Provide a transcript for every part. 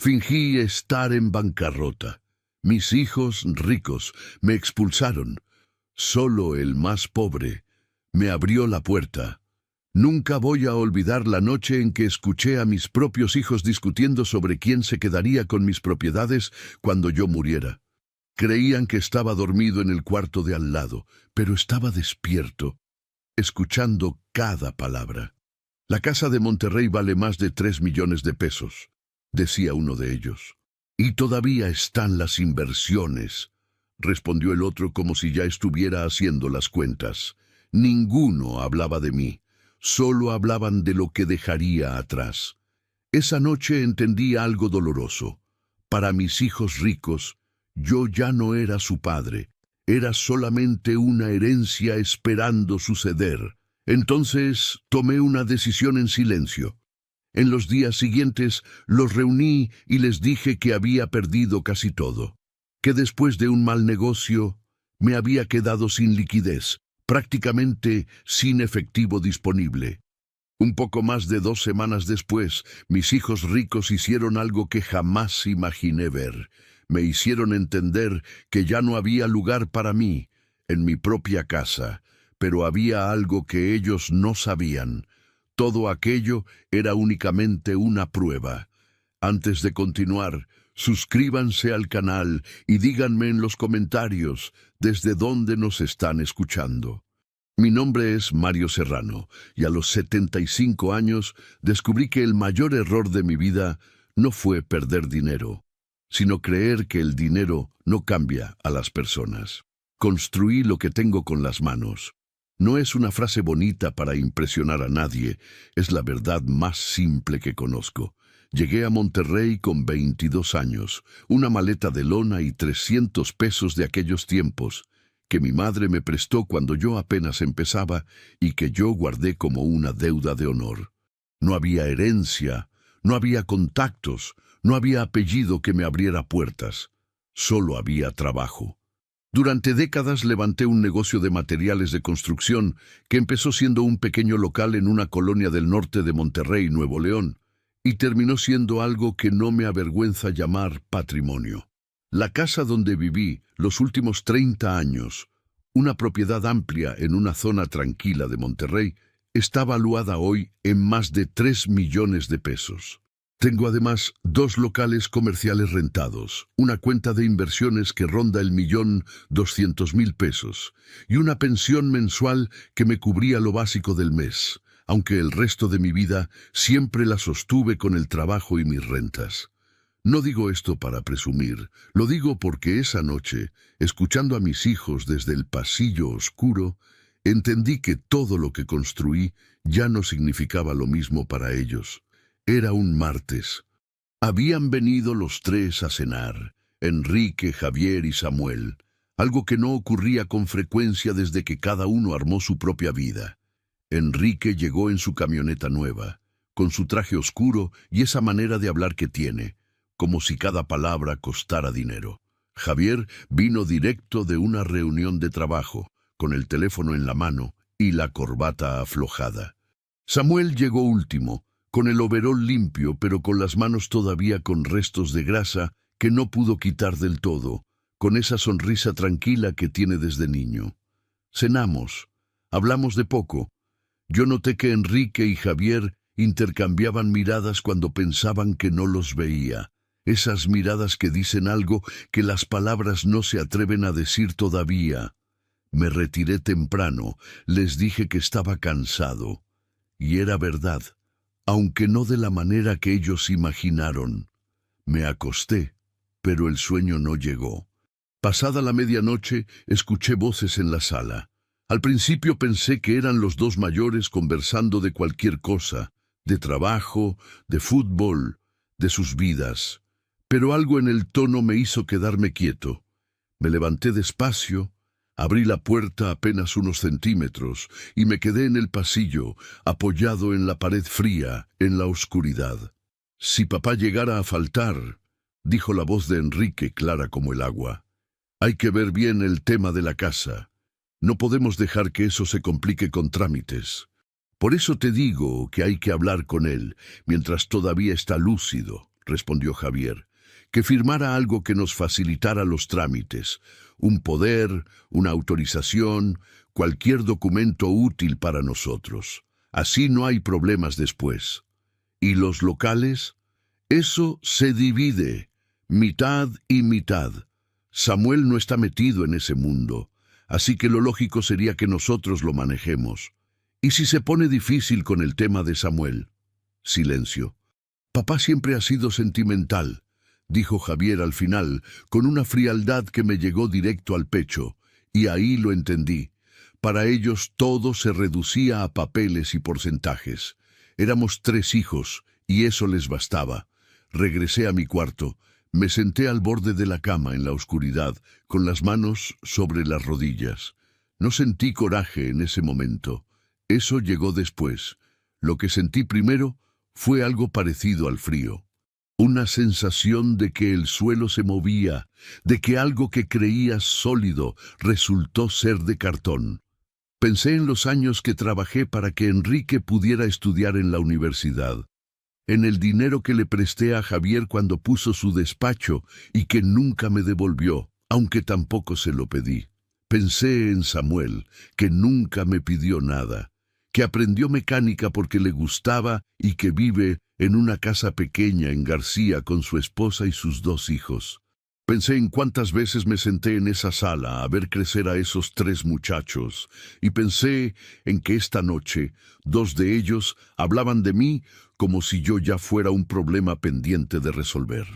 Fingí estar en bancarrota. Mis hijos ricos me expulsaron. Solo el más pobre me abrió la puerta. Nunca voy a olvidar la noche en que escuché a mis propios hijos discutiendo sobre quién se quedaría con mis propiedades cuando yo muriera. Creían que estaba dormido en el cuarto de al lado, pero estaba despierto, escuchando cada palabra. La casa de Monterrey vale más de 3 millones de pesos, decía uno de ellos. Y todavía están las inversiones, respondió el otro como si ya estuviera haciendo las cuentas. Ninguno hablaba de mí, solo hablaban de lo que dejaría atrás. Esa noche entendí algo doloroso. Para mis hijos ricos, yo ya no era su padre, era solamente una herencia esperando suceder. Entonces tomé una decisión en silencio. En los días siguientes los reuní y les dije que había perdido casi todo, que después de un mal negocio me había quedado sin liquidez, prácticamente sin efectivo disponible. Un poco más de 2 semanas después, mis hijos ricos hicieron algo que jamás imaginé ver. Me hicieron entender que ya no había lugar para mí en mi propia casa, pero había algo que ellos no sabían. Todo aquello era únicamente una prueba. Antes de continuar, suscríbanse al canal y díganme en los comentarios desde dónde nos están escuchando. Mi nombre es Mario Serrano y a los 75 años descubrí que el mayor error de mi vida no fue perder dinero, sino creer que el dinero no cambia a las personas. Construí lo que tengo con las manos. No es una frase bonita para impresionar a nadie, es la verdad más simple que conozco. Llegué a Monterrey con 22 años, una maleta de lona y 300 pesos de aquellos tiempos, que mi madre me prestó cuando yo apenas empezaba y que yo guardé como una deuda de honor. No había herencia, no había contactos, no había apellido que me abriera puertas, solo había trabajo. Durante décadas levanté un negocio de materiales de construcción que empezó siendo un pequeño local en una colonia del norte de Monterrey, Nuevo León, y terminó siendo algo que no me avergüenza llamar patrimonio. La casa donde viví los últimos 30 años, una propiedad amplia en una zona tranquila de Monterrey, está valuada hoy en más de 3 millones de pesos. Tengo además 2 locales comerciales rentados, una cuenta de inversiones que ronda el 1.200.000 pesos y una pensión mensual que me cubría lo básico del mes, aunque el resto de mi vida siempre la sostuve con el trabajo y mis rentas. No digo esto para presumir, lo digo porque esa noche, escuchando a mis hijos desde el pasillo oscuro, entendí que todo lo que construí ya no significaba lo mismo para ellos. Era un martes. Habían venido los 3 a cenar, Enrique, Javier y Samuel, algo que no ocurría con frecuencia desde que cada uno armó su propia vida. Enrique llegó en su camioneta nueva, con su traje oscuro y esa manera de hablar que tiene, como si cada palabra costara dinero. Javier vino directo de una reunión de trabajo, con el teléfono en la mano y la corbata aflojada. Samuel llegó último, con el overol limpio, pero con las manos todavía con restos de grasa que no pudo quitar del todo, con esa sonrisa tranquila que tiene desde niño. Cenamos, hablamos de poco. Yo noté que Enrique y Javier intercambiaban miradas cuando pensaban que no los veía. Esas miradas que dicen algo que las palabras no se atreven a decir todavía. Me retiré temprano, les dije que estaba cansado. Y era verdad. Aunque no de la manera que ellos imaginaron. Me acosté, pero el sueño no llegó. Pasada la medianoche, escuché voces en la sala. Al principio pensé que eran los 2 mayores conversando de cualquier cosa, de trabajo, de fútbol, de sus vidas. Pero algo en el tono me hizo quedarme quieto. Me levanté despacio, abrí la puerta apenas unos centímetros y me quedé en el pasillo, apoyado en la pared fría, en la oscuridad. Si papá llegara a faltar, dijo la voz de Enrique clara como el agua. Hay que ver bien el tema de la casa. No podemos dejar que eso se complique con trámites. Por eso te digo que hay que hablar con él, mientras todavía está lúcido. respondió Javier, que firmara algo que nos facilitara los trámites, un poder, una autorización, cualquier documento útil para nosotros. Así no hay problemas después. ¿Y los locales? Eso se divide, mitad y mitad. Samuel no está metido en ese mundo, así que lo lógico sería que nosotros lo manejemos. ¿Y si se pone difícil con el tema de Samuel? Silencio. Papá siempre ha sido sentimental, dijo Javier al final, con una frialdad que me llegó directo al pecho, y ahí lo entendí. Para ellos todo se reducía a papeles y porcentajes. Éramos 3 hijos, y eso les bastaba. Regresé a mi cuarto, me senté al borde de la cama en la oscuridad, con las manos sobre las rodillas. No sentí coraje en ese momento. Eso llegó después. Lo que sentí primero fue algo parecido al frío. Una sensación de que el suelo se movía, de que algo que creía sólido resultó ser de cartón. Pensé en los años que trabajé para que Enrique pudiera estudiar en la universidad, en el dinero que le presté a Javier cuando puso su despacho y que nunca me devolvió, aunque tampoco se lo pedí. Pensé en Samuel, que nunca me pidió nada, que aprendió mecánica porque le gustaba y que vive en una casa pequeña en García con su esposa y sus 2 hijos. Pensé en cuántas veces me senté en esa sala a ver crecer a esos 3 muchachos, y pensé en que esta noche 2 de ellos hablaban de mí como si yo ya fuera un problema pendiente de resolver.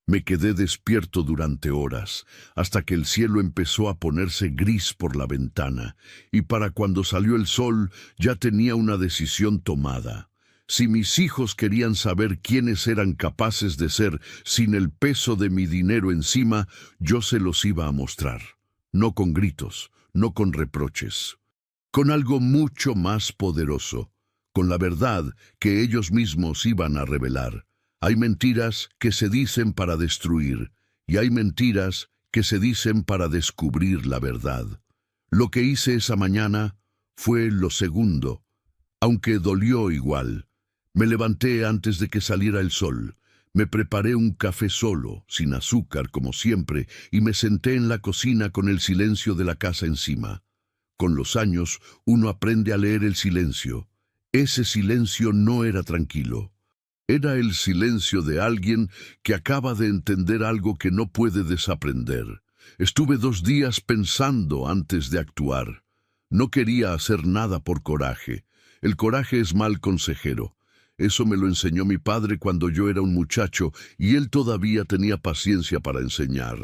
Me quedé despierto durante horas, hasta que el cielo empezó a ponerse gris por la ventana, y para cuando salió el sol ya tenía una decisión tomada. Si mis hijos querían saber quiénes eran capaces de ser sin el peso de mi dinero encima, yo se los iba a mostrar. No con gritos, no con reproches. Con algo mucho más poderoso, con la verdad que ellos mismos iban a revelar. Hay mentiras que se dicen para destruir, y hay mentiras que se dicen para descubrir la verdad. Lo que hice esa mañana fue lo segundo, aunque dolió igual. Me levanté antes de que saliera el sol. Me preparé un café solo, sin azúcar como siempre, y me senté en la cocina con el silencio de la casa encima. Con los años, uno aprende a leer el silencio. Ese silencio no era tranquilo. Era el silencio de alguien que acaba de entender algo que no puede desaprender. Estuve 2 días pensando antes de actuar. No quería hacer nada por coraje. El coraje es mal consejero. Eso me lo enseñó mi padre cuando yo era un muchacho y él todavía tenía paciencia para enseñar.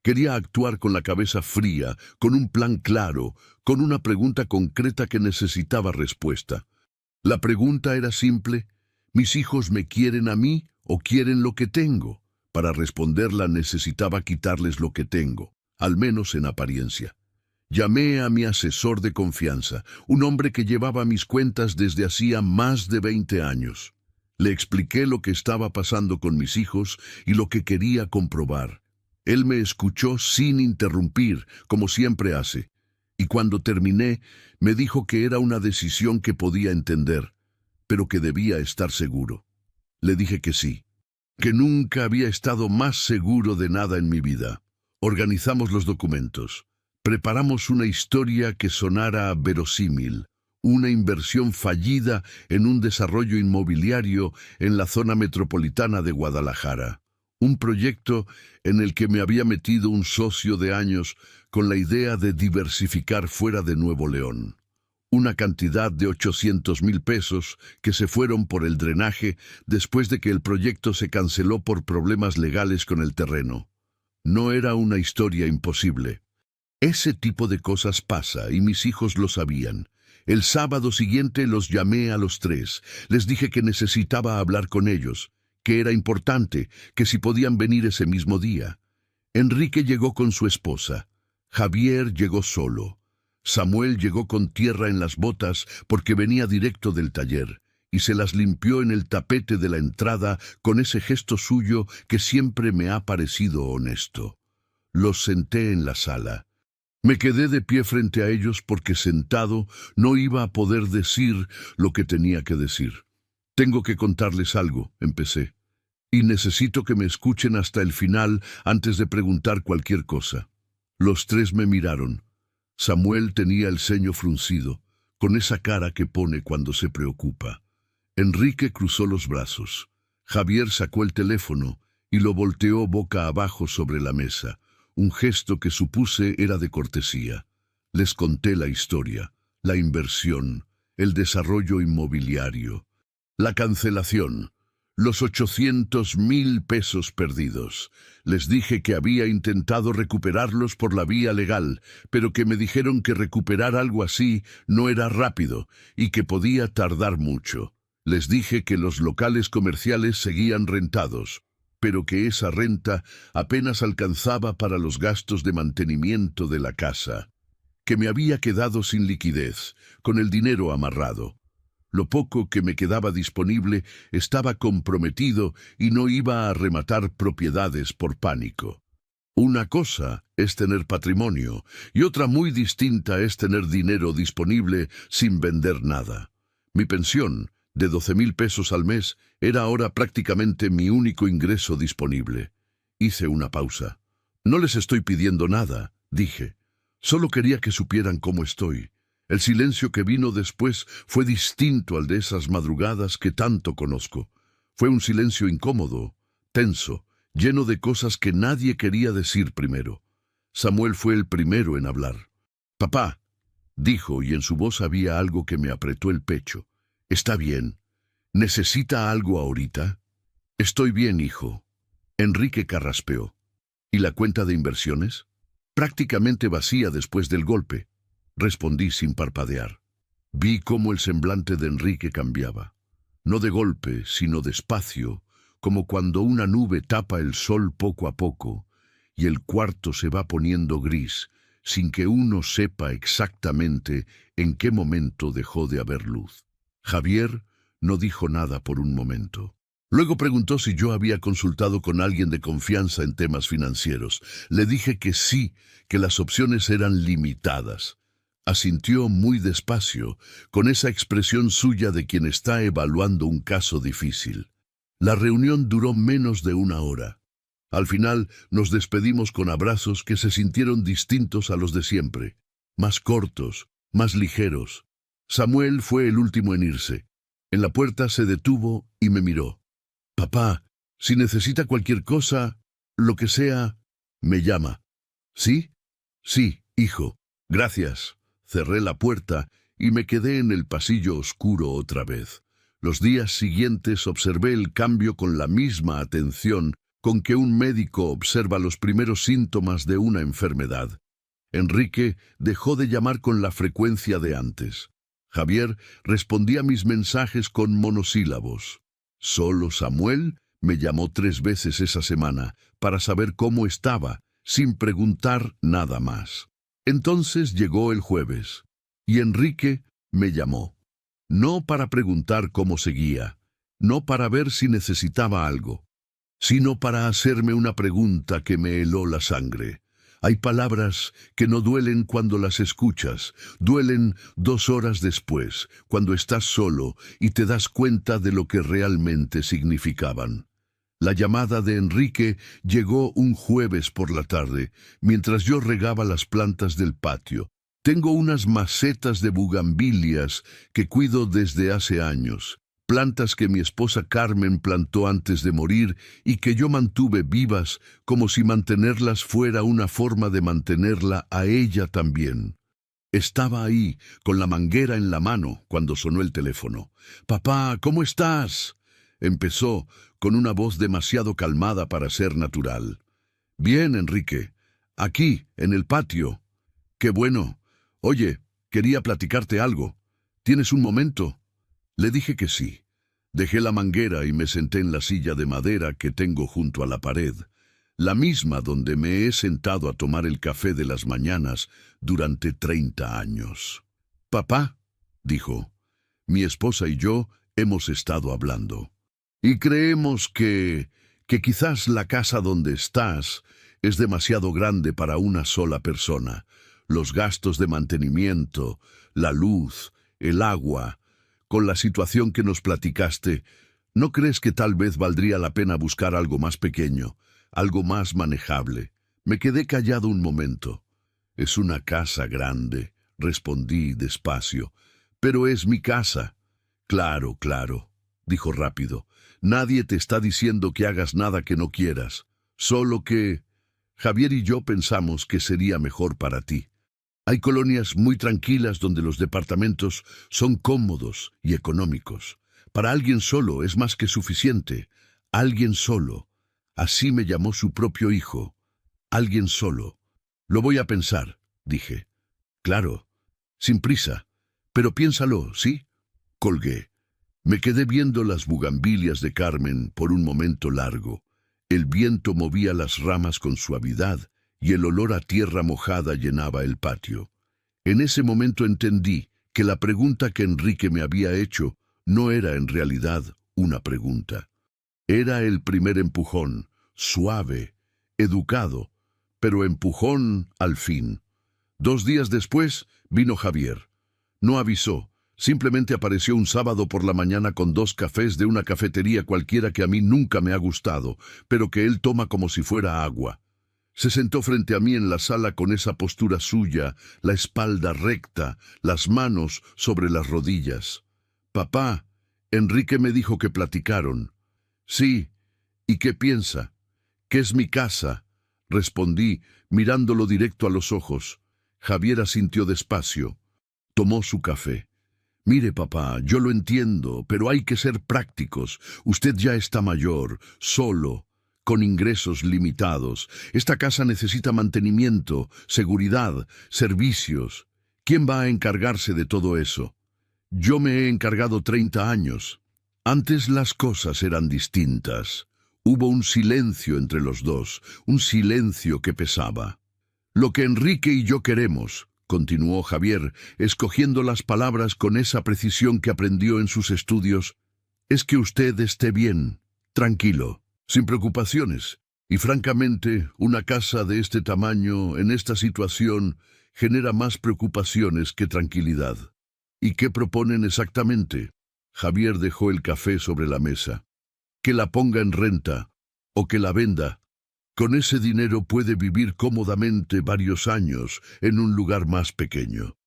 Quería actuar con la cabeza fría, con un plan claro, con una pregunta concreta que necesitaba respuesta. La pregunta era simple: ¿mis hijos me quieren a mí o quieren lo que tengo? Para responderla necesitaba quitarles lo que tengo, al menos en apariencia. Llamé a mi asesor de confianza, un hombre que llevaba mis cuentas desde hacía más de 20 años. Le expliqué lo que estaba pasando con mis hijos y lo que quería comprobar. Él me escuchó sin interrumpir, como siempre hace, y cuando terminé, me dijo que era una decisión que podía entender, pero que debía estar seguro. Le dije que sí, que nunca había estado más seguro de nada en mi vida. Organizamos los documentos. Preparamos una historia que sonara verosímil, una inversión fallida en un desarrollo inmobiliario en la zona metropolitana de Guadalajara. Un proyecto en el que me había metido un socio de años con la idea de diversificar fuera de Nuevo León. Una cantidad de 800,000 pesos que se fueron por el drenaje después de que el proyecto se canceló por problemas legales con el terreno. No era una historia imposible. Ese tipo de cosas pasa y mis hijos lo sabían. El sábado siguiente los llamé a los 3. Les dije que necesitaba hablar con ellos, que era importante, que si podían venir ese mismo día. Enrique llegó con su esposa. Javier llegó solo. Samuel llegó con tierra en las botas porque venía directo del taller, y se las limpió en el tapete de la entrada con ese gesto suyo que siempre me ha parecido honesto. Los senté en la sala. Me quedé de pie frente a ellos porque sentado no iba a poder decir lo que tenía que decir. «Tengo que contarles algo», empecé. y necesito que me escuchen hasta el final antes de preguntar cualquier cosa. Los tres me miraron. Samuel tenía el ceño fruncido, con esa cara que pone cuando se preocupa. Enrique cruzó los brazos. Javier sacó el teléfono y lo volteó boca abajo sobre la mesa, un gesto que supuse era de cortesía. Les conté la historia, la inversión, el desarrollo inmobiliario, la cancelación, los 800,000 pesos perdidos. Les dije que había intentado recuperarlos por la vía legal, pero que me dijeron que recuperar algo así no era rápido y que podía tardar mucho. Les dije que los locales comerciales seguían rentados, pero que esa renta apenas alcanzaba para los gastos de mantenimiento de la casa, que me había quedado sin liquidez, con el dinero amarrado. Lo poco que me quedaba disponible estaba comprometido y no iba a rematar propiedades por pánico. Una cosa es tener patrimonio y otra muy distinta es tener dinero disponible sin vender nada. Mi pensión, de 12,000 pesos al mes, era ahora prácticamente mi único ingreso disponible. Hice una pausa. No les estoy pidiendo nada, dije. Solo quería que supieran cómo estoy. El silencio que vino después fue distinto al de esas madrugadas que tanto conozco. Fue un silencio incómodo, tenso, lleno de cosas que nadie quería decir primero. Samuel fue el primero en hablar. «Papá», dijo, y en su voz había algo que me apretó el pecho. «¿Está bien? ¿Necesita algo ahorita?» «Estoy bien, hijo». Enrique carraspeó. «¿Y la cuenta de inversiones?» «Prácticamente vacía después del golpe», respondí sin parpadear. Vi cómo el semblante de Enrique cambiaba. No de golpe, sino despacio, como cuando una nube tapa el sol poco a poco, y el cuarto se va poniendo gris, sin que uno sepa exactamente en qué momento dejó de haber luz. Javier no dijo nada por un momento. Luego preguntó si yo había consultado con alguien de confianza en temas financieros. Le dije que sí, que las opciones eran limitadas. Asintió muy despacio, con esa expresión suya de quien está evaluando un caso difícil. La reunión duró menos de una hora. Al final nos despedimos con abrazos que se sintieron distintos a los de siempre, más cortos, más ligeros. Samuel fue el último en irse. En la puerta se detuvo y me miró. «Papá, si necesita cualquier cosa, lo que sea, me llama». «¿Sí? Sí, hijo. Gracias». Cerré la puerta y me quedé en el pasillo oscuro otra vez. Los días siguientes observé el cambio con la misma atención con que un médico observa los primeros síntomas de una enfermedad. Enrique dejó de llamar con la frecuencia de antes. Javier respondía a mis mensajes con monosílabos. Solo Samuel me llamó 3 veces esa semana para saber cómo estaba, sin preguntar nada más. Entonces llegó el jueves, y Enrique me llamó. No para preguntar cómo seguía, no para ver si necesitaba algo, sino para hacerme una pregunta que me heló la sangre. Hay palabras que no duelen cuando las escuchas, duelen 2 horas después, cuando estás solo y te das cuenta de lo que realmente significaban. La llamada de Enrique llegó un jueves por la tarde, mientras yo regaba las plantas del patio. Tengo unas macetas de bugambilias que cuido desde hace años, plantas que mi esposa Carmen plantó antes de morir y que yo mantuve vivas como si mantenerlas fuera una forma de mantenerla a ella también. Estaba ahí, con la manguera en la mano, cuando sonó el teléfono. «Papá, ¿cómo estás?», empezó, con una voz demasiado calmada para ser natural. «Bien, Enrique. Aquí, en el patio». «Qué bueno. Oye, quería platicarte algo. ¿Tienes un momento?» Le dije que sí. Dejé la manguera y me senté en la silla de madera que tengo junto a la pared, la misma donde me he sentado a tomar el café de las mañanas durante 30 años. «Papá», dijo, «mi esposa y yo hemos estado hablando. Y creemos que quizás la casa donde estás es demasiado grande para una sola persona. Los gastos de mantenimiento, la luz, el agua, con la situación que nos platicaste, ¿No crees que tal vez valdría la pena buscar algo más pequeño, algo más manejable? Me quedé callado un momento. Es una casa grande, respondí despacio. Pero es mi casa. Claro, claro, dijo rápido. Nadie te está diciendo que hagas nada que no quieras. Solo que Javier y yo pensamos que sería mejor para ti. Hay colonias muy tranquilas donde los departamentos son cómodos y económicos. Para alguien solo es más que suficiente. Alguien solo. Así me llamó su propio hijo. Alguien solo. Lo voy a pensar, dije. Claro, sin prisa. Pero piénsalo, ¿sí? Colgué. Me quedé viendo las bugambilias de Carmen por un momento largo. El viento movía las ramas con suavidad y el olor a tierra mojada llenaba el patio. En ese momento entendí que la pregunta que Enrique me había hecho no era en realidad una pregunta. Era el primer empujón, suave, educado, pero empujón al fin. 2 días después vino Javier. No avisó, simplemente apareció un sábado por la mañana con 2 cafés de una cafetería cualquiera que a mí nunca me ha gustado, pero que él toma como si fuera agua. Se sentó frente a mí en la sala con esa postura suya, la espalda recta, las manos sobre las rodillas. Papá, Enrique me dijo que platicaron. Sí, ¿y qué piensa? ¿Qué es mi casa? Respondí, mirándolo directo a los ojos. Javier asintió despacio. Tomó su café. Mire, papá, yo lo entiendo, pero hay que ser prácticos. Usted ya está mayor, solo, con ingresos limitados. Esta casa necesita mantenimiento, seguridad, servicios. ¿Quién va a encargarse de todo eso? Yo me he encargado 30 años. Antes las cosas eran distintas. Hubo un silencio entre los dos, un silencio que pesaba. Lo que Enrique y yo queremos, continuó Javier, escogiendo las palabras con esa precisión que aprendió en sus estudios, es que usted esté bien, tranquilo, sin preocupaciones. Y francamente, una casa de este tamaño, en esta situación, genera más preocupaciones que tranquilidad. ¿Y qué proponen exactamente? Javier dejó el café sobre la mesa. Que la ponga en renta, o que la venda. Con ese dinero puede vivir cómodamente varios años en un lugar más pequeño.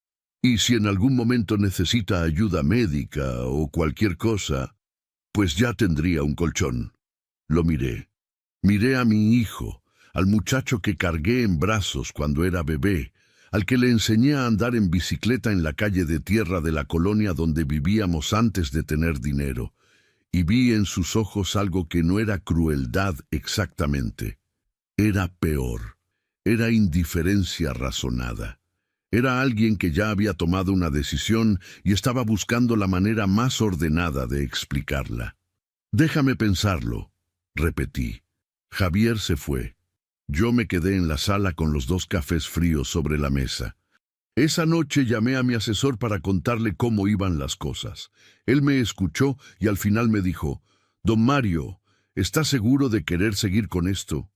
Y si en algún momento necesita ayuda médica o cualquier cosa, pues ya tendría un colchón. Lo miré. Miré a mi hijo, al muchacho que cargué en brazos cuando era bebé, al que le enseñé a andar en bicicleta en la calle de tierra de la colonia donde vivíamos antes de tener dinero, y vi en sus ojos algo que no era crueldad exactamente. Era peor. Era indiferencia razonada. Era alguien que ya había tomado una decisión y estaba buscando la manera más ordenada de explicarla. Déjame pensarlo, repetí. Javier se fue. Yo me quedé en la sala con los 2 cafés fríos sobre la mesa. Esa noche llamé a mi asesor para contarle cómo iban las cosas. Él me escuchó y al final me dijo, «Don Mario, ¿está seguro de querer seguir con esto?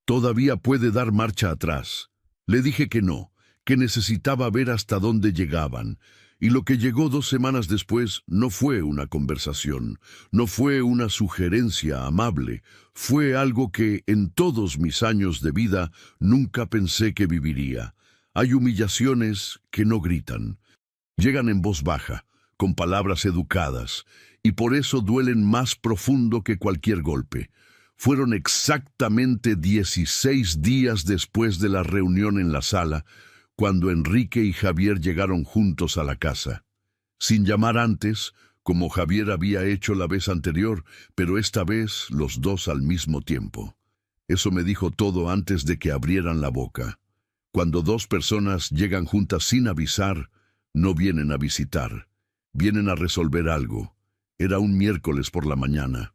Todavía puede dar marcha atrás». Le dije que no, que necesitaba ver hasta dónde llegaban. Y lo que llegó 2 semanas después no fue una conversación, no fue una sugerencia amable, fue algo que en todos mis años de vida nunca pensé que viviría. Hay humillaciones que no gritan. Llegan en voz baja, con palabras educadas, y por eso duelen más profundo que cualquier golpe. Fueron exactamente 16 días después de la reunión en la sala, cuando Enrique y Javier llegaron juntos a la casa. Sin llamar antes, como Javier había hecho la vez anterior, pero esta vez los 2 al mismo tiempo. Eso me dijo todo antes de que abrieran la boca. Cuando 2 personas llegan juntas sin avisar, no vienen a visitar, vienen a resolver algo. Era un miércoles por la mañana.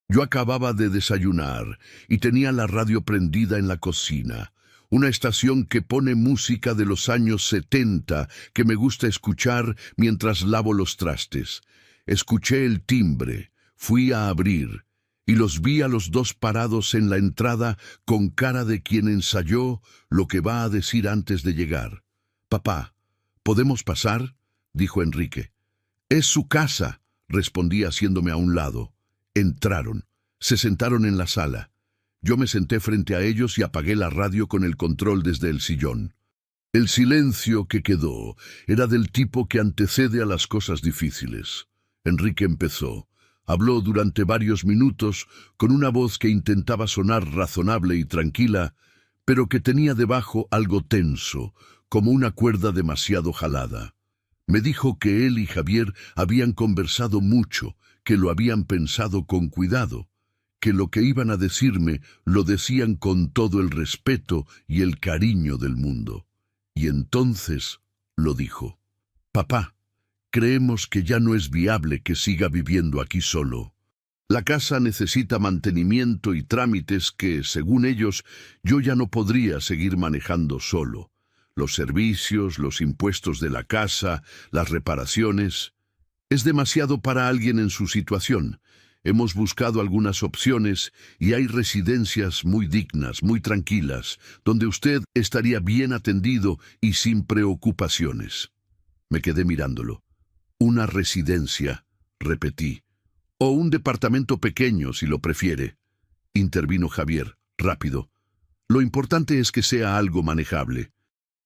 Yo acababa de desayunar y tenía la radio prendida en la cocina, una estación que pone música de los años 70 que me gusta escuchar mientras lavo los trastes. Escuché el timbre, fui a abrir, y los vi a los 2 parados en la entrada con cara de quien ensayó lo que va a decir antes de llegar. «Papá, ¿podemos pasar?», dijo Enrique. «Es su casa», respondí haciéndome a un lado. Entraron. Se sentaron en la sala. Yo me senté frente a ellos y apagué la radio con el control desde el sillón. El silencio que quedó era del tipo que antecede a las cosas difíciles. Enrique empezó. Habló durante varios minutos con una voz que intentaba sonar razonable y tranquila, pero que tenía debajo algo tenso, como una cuerda demasiado jalada. Me dijo que él y Javier habían conversado mucho, que lo habían pensado con cuidado, que lo que iban a decirme lo decían con todo el respeto y el cariño del mundo. Y entonces lo dijo. Papá, creemos que ya no es viable que siga viviendo aquí solo. La casa necesita mantenimiento y trámites que, según ellos, yo ya no podría seguir manejando solo. Los servicios, los impuestos de la casa, las reparaciones. Es demasiado para alguien en su situación. Hemos buscado algunas opciones y hay residencias muy dignas, muy tranquilas, donde usted estaría bien atendido y sin preocupaciones. Me quedé mirándolo. Una residencia, repetí. O un departamento pequeño, si lo prefiere. Intervino Javier, rápido. Lo importante es que sea algo manejable.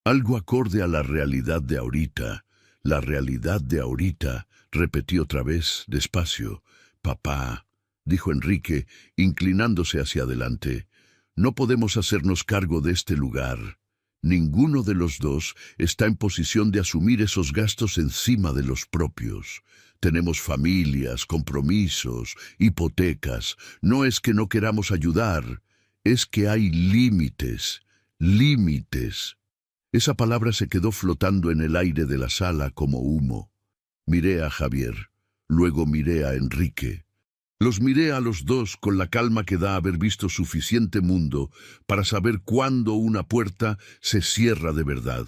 Algo acorde a la realidad de ahorita. La realidad de ahorita, repetí otra vez, despacio. Papá, dijo Enrique, inclinándose hacia adelante, no podemos hacernos cargo de este lugar. Ninguno de los dos está en posición de asumir esos gastos encima de los propios. Tenemos familias, compromisos, hipotecas. No es que no queramos ayudar, es que hay límites, límites. Esa palabra se quedó flotando en el aire de la sala como humo. Miré a Javier, luego miré a Enrique. Los miré a los dos con la calma que da haber visto suficiente mundo para saber cuándo una puerta se cierra de verdad.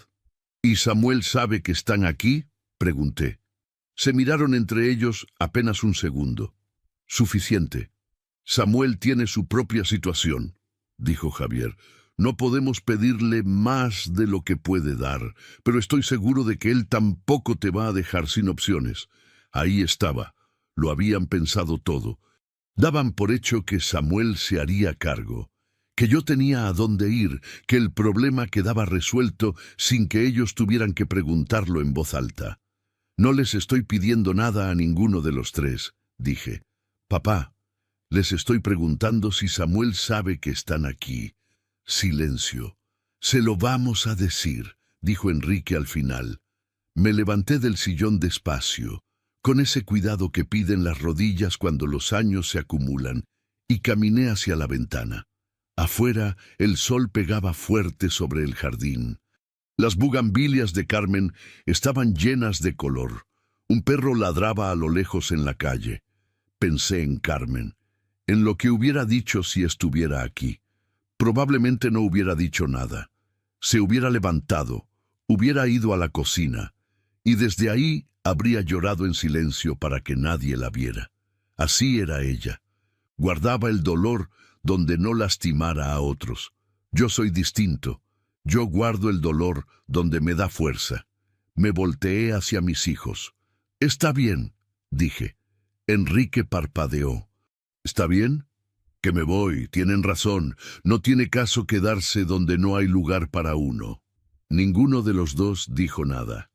¿Y Samuel sabe que están aquí?, pregunté. Se miraron entre ellos apenas un segundo. Suficiente. Samuel tiene su propia situación, dijo Javier. No podemos pedirle más de lo que puede dar, pero estoy seguro de que él tampoco te va a dejar sin opciones. Ahí estaba. Lo habían pensado todo. Daban por hecho que Samuel se haría cargo, que yo tenía a dónde ir, que el problema quedaba resuelto sin que ellos tuvieran que preguntarlo en voz alta. No les estoy pidiendo nada a ninguno de los tres, dije. Papá, les estoy preguntando si Samuel sabe que están aquí. Silencio. Se lo vamos a decir, dijo Enrique al final. Me levanté del sillón despacio, con ese cuidado que piden las rodillas cuando los años se acumulan, y caminé hacia la ventana. Afuera, el sol pegaba fuerte sobre el jardín. Las bugambilias de Carmen estaban llenas de color. Un perro ladraba a lo lejos en la calle. Pensé en Carmen, en lo que hubiera dicho si estuviera aquí. Probablemente no hubiera dicho nada. Se hubiera levantado, hubiera ido a la cocina, y desde ahí habría llorado en silencio para que nadie la viera. Así era ella. Guardaba el dolor donde no lastimara a otros. Yo soy distinto. Yo guardo el dolor donde me da fuerza. Me volteé hacia mis hijos. «Está bien», dije. Enrique parpadeó. «¿Está bien?» «Que me voy, tienen razón. No tiene caso quedarse donde no hay lugar para uno». Ninguno de los dos dijo nada.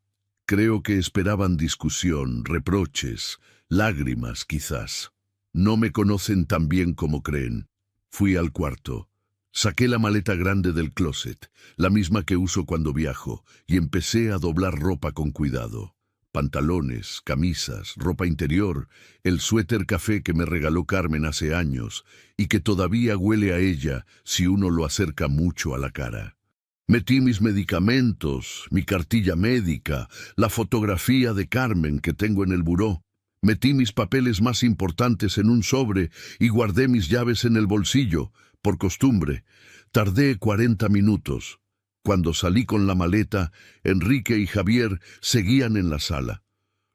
Creo que esperaban discusión, reproches, lágrimas quizás. No me conocen tan bien como creen. Fui al cuarto. Saqué la maleta grande del closet, la misma que uso cuando viajo, y empecé a doblar ropa con cuidado. Pantalones, camisas, ropa interior, el suéter café que me regaló Carmen hace años y que todavía huele a ella si uno lo acerca mucho a la cara. Metí mis medicamentos, mi cartilla médica, la fotografía de Carmen que tengo en el buró. Metí mis papeles más importantes en un sobre y guardé mis llaves en el bolsillo, por costumbre. Tardé 40 minutos. Cuando salí con la maleta, Enrique y Javier seguían en la sala.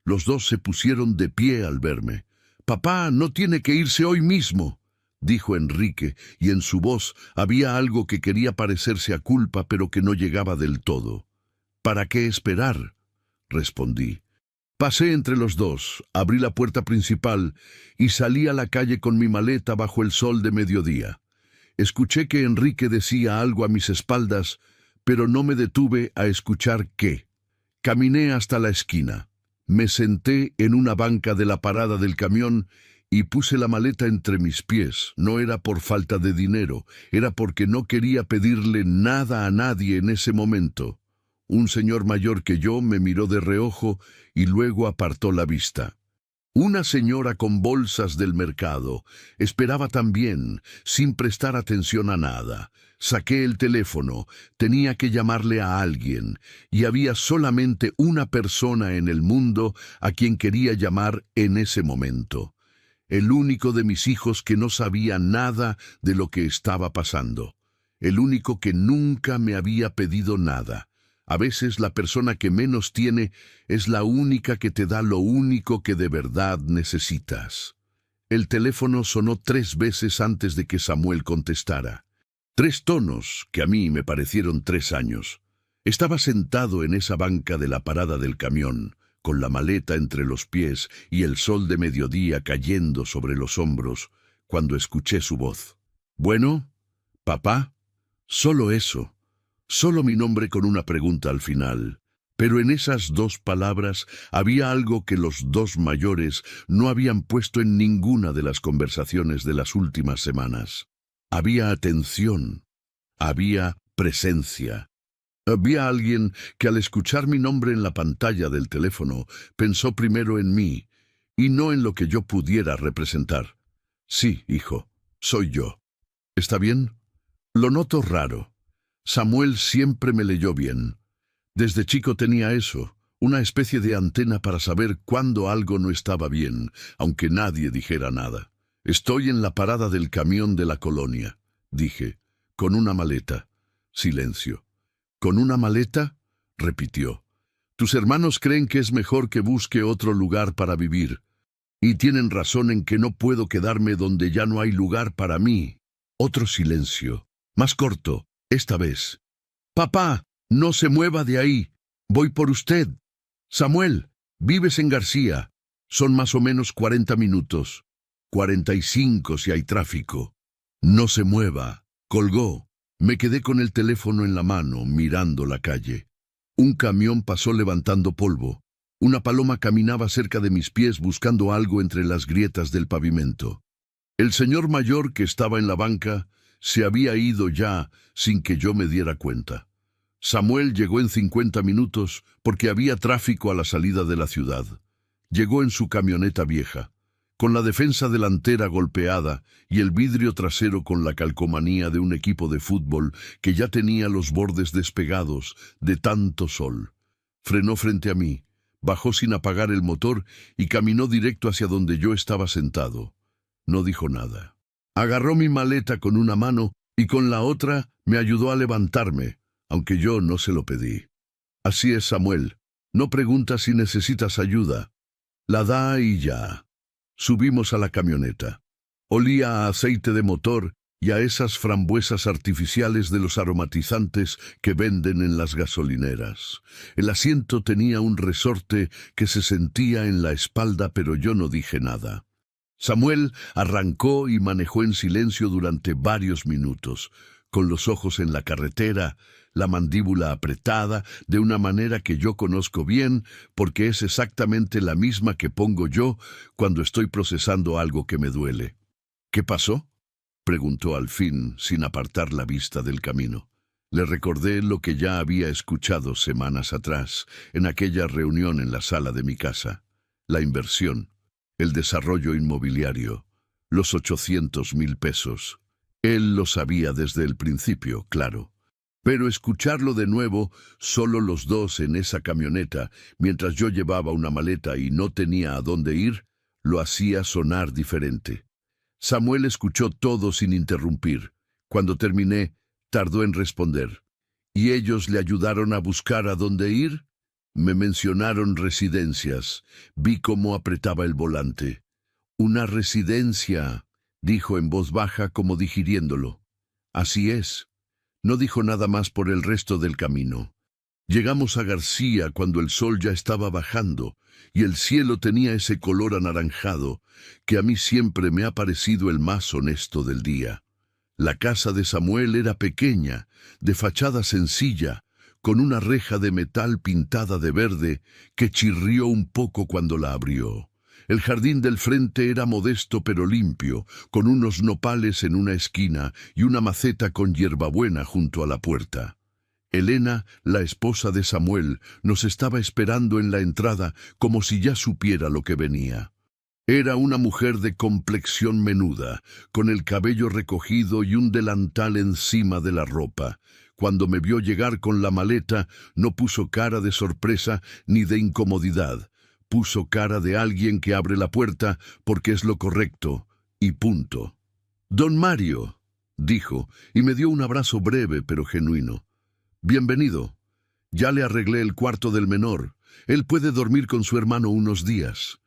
Los dos se pusieron de pie al verme. «Papá, no tiene que irse hoy mismo», dijo Enrique, y en su voz había algo que quería parecerse a culpa, pero que no llegaba del todo. «¿Para qué esperar?», respondí. Pasé entre los dos, abrí la puerta principal y salí a la calle con mi maleta bajo el sol de mediodía. Escuché que Enrique decía algo a mis espaldas, pero no me detuve a escuchar qué. Caminé hasta la esquina. Me senté en una banca de la parada del camión y puse la maleta entre mis pies. No era por falta de dinero, era porque no quería pedirle nada a nadie en ese momento. Un señor mayor que yo me miró de reojo y luego apartó la vista. Una señora con bolsas del mercado esperaba también, sin prestar atención a nada. Saqué el teléfono, tenía que llamarle a alguien, y había solamente una persona en el mundo a quien quería llamar en ese momento. El único de mis hijos que no sabía nada de lo que estaba pasando. El único que nunca me había pedido nada. A veces la persona que menos tiene es la única que te da lo único que de verdad necesitas. El teléfono sonó 3 veces antes de que Samuel contestara. 3 tonos que a mí me parecieron 3 años. Estaba sentado en esa banca de la parada del camión, con la maleta entre los pies y el sol de mediodía cayendo sobre los hombros, cuando escuché su voz. «Bueno, papá». Solo eso. Solo mi nombre con una pregunta al final. Pero en esas 2 palabras había algo que los 2 mayores no habían puesto en ninguna de las conversaciones de las últimas semanas. Había atención. Había presencia. Había alguien que al escuchar mi nombre en la pantalla del teléfono pensó primero en mí y no en lo que yo pudiera representar. «Sí, hijo, soy yo. ¿Está bien?» Lo noto raro. Samuel siempre me leyó bien. Desde chico tenía eso, una especie de antena para saber cuándo algo no estaba bien, aunque nadie dijera nada. «Estoy en la parada del camión de la colonia», dije, «con una maleta». Silencio. «¿Con una maleta?», repitió. «Tus hermanos creen que es mejor que busque otro lugar para vivir. Y tienen razón en que no puedo quedarme donde ya no hay lugar para mí». Otro silencio, más corto. Esta vez. «Papá, no se mueva de ahí. Voy por usted. Samuel, vives en García. Son más o menos 40 minutos. 45 si hay tráfico». «No se mueva». Colgó. Me quedé con el teléfono en la mano, mirando la calle. Un camión pasó levantando polvo. Una paloma caminaba cerca de mis pies buscando algo entre las grietas del pavimento. El señor mayor que estaba en la banca se había ido ya sin que yo me diera cuenta. Samuel llegó en 50 minutos porque había tráfico a la salida de la ciudad. Llegó en su camioneta vieja, con la defensa delantera golpeada y el vidrio trasero con la calcomanía de un equipo de fútbol que ya tenía los bordes despegados de tanto sol. Frenó frente a mí, bajó sin apagar el motor y caminó directo hacia donde yo estaba sentado. No dijo nada. Agarró mi maleta con una mano y con la otra me ayudó a levantarme, aunque yo no se lo pedí. «Así es, Samuel. No pregunta si necesitas ayuda. La da y ya». Subimos a la camioneta. Olía a aceite de motor y a esas frambuesas artificiales de los aromatizantes que venden en las gasolineras. El asiento tenía un resorte que se sentía en la espalda, pero yo no dije nada. Samuel arrancó y manejó en silencio durante varios minutos, con los ojos en la carretera, la mandíbula apretada, de una manera que yo conozco bien, porque es exactamente la misma que pongo yo cuando estoy procesando algo que me duele. «¿Qué pasó?», preguntó al fin, sin apartar la vista del camino. Le recordé lo que ya había escuchado semanas atrás, en aquella reunión en la sala de mi casa. La inversión. El desarrollo inmobiliario, los 800,000 pesos. Él lo sabía desde el principio, claro. Pero escucharlo de nuevo, solo los dos en esa camioneta, mientras yo llevaba una maleta y no tenía a dónde ir, lo hacía sonar diferente. Samuel escuchó todo sin interrumpir. Cuando terminé, tardó en responder. «¿Y ellos le ayudaron a buscar a dónde ir?». Me mencionaron residencias. Vi cómo apretaba el volante. «Una residencia», dijo en voz baja como digiriéndolo. «Así es». No dijo nada más por el resto del camino. Llegamos a García cuando el sol ya estaba bajando y el cielo tenía ese color anaranjado que a mí siempre me ha parecido el más honesto del día. La casa de Samuel era pequeña, de fachada sencilla, con una reja de metal pintada de verde que chirrió un poco cuando la abrió. El jardín del frente era modesto pero limpio, con unos nopales en una esquina y una maceta con hierbabuena junto a la puerta. Elena, la esposa de Samuel, nos estaba esperando en la entrada como si ya supiera lo que venía. Era una mujer de complexión menuda, con el cabello recogido y un delantal encima de la ropa. Cuando me vio llegar con la maleta, no puso cara de sorpresa ni de incomodidad. Puso cara de alguien que abre la puerta porque es lo correcto, y punto. «Don Mario», dijo, y me dio un abrazo breve pero genuino. «Bienvenido. Ya le arreglé el cuarto del menor. Él puede dormir con su hermano unos días».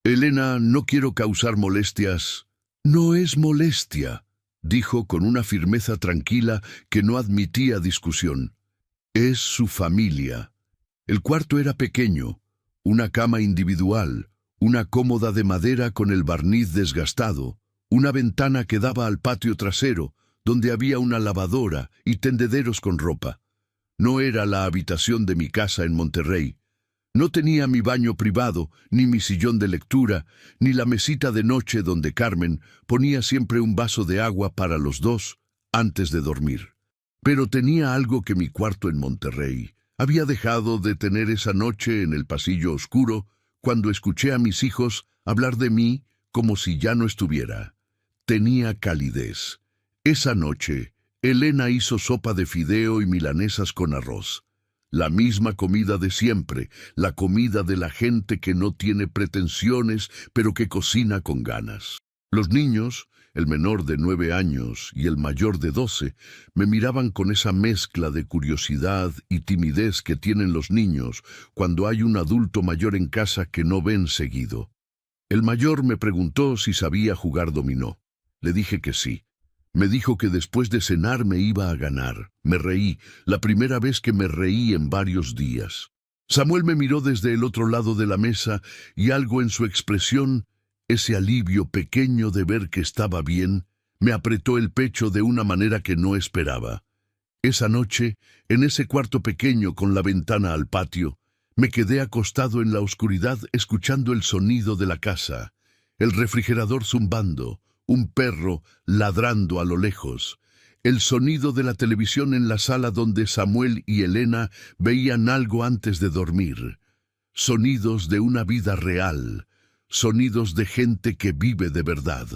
«Elena, no quiero causar molestias». «No es molestia», dijo con una firmeza tranquila que no admitía discusión. «Es su familia». El cuarto era pequeño, una cama individual, una cómoda de madera con el barniz desgastado, una ventana que daba al patio trasero, donde había una lavadora y tendederos con ropa. No era la habitación de mi casa en Monterrey. No tenía mi baño privado, ni mi sillón de lectura, ni la mesita de noche donde Carmen ponía siempre un vaso de agua para los dos antes de dormir. Pero tenía algo que mi cuarto en Monterrey había dejado de tener esa noche en el pasillo oscuro cuando escuché a mis hijos hablar de mí como si ya no estuviera. Tenía calidez. Esa noche, Elena hizo sopa de fideo y milanesas con arroz. La misma comida de siempre, la comida de la gente que no tiene pretensiones, pero que cocina con ganas. Los niños, el menor de 9 años y el mayor de 12, me miraban con esa mezcla de curiosidad y timidez que tienen los niños cuando hay un adulto mayor en casa que no ven seguido. El mayor me preguntó si sabía jugar dominó. Le dije que sí. Me dijo que después de cenar me iba a ganar. Me reí, la primera vez que me reí en varios días. Samuel me miró desde el otro lado de la mesa y algo en su expresión, ese alivio pequeño de ver que estaba bien, me apretó el pecho de una manera que no esperaba. Esa noche, en ese cuarto pequeño con la ventana al patio, me quedé acostado en la oscuridad escuchando el sonido de la casa, el refrigerador zumbando, un perro ladrando a lo lejos, el sonido de la televisión en la sala donde Samuel y Elena veían algo antes de dormir, sonidos de una vida real, sonidos de gente que vive de verdad.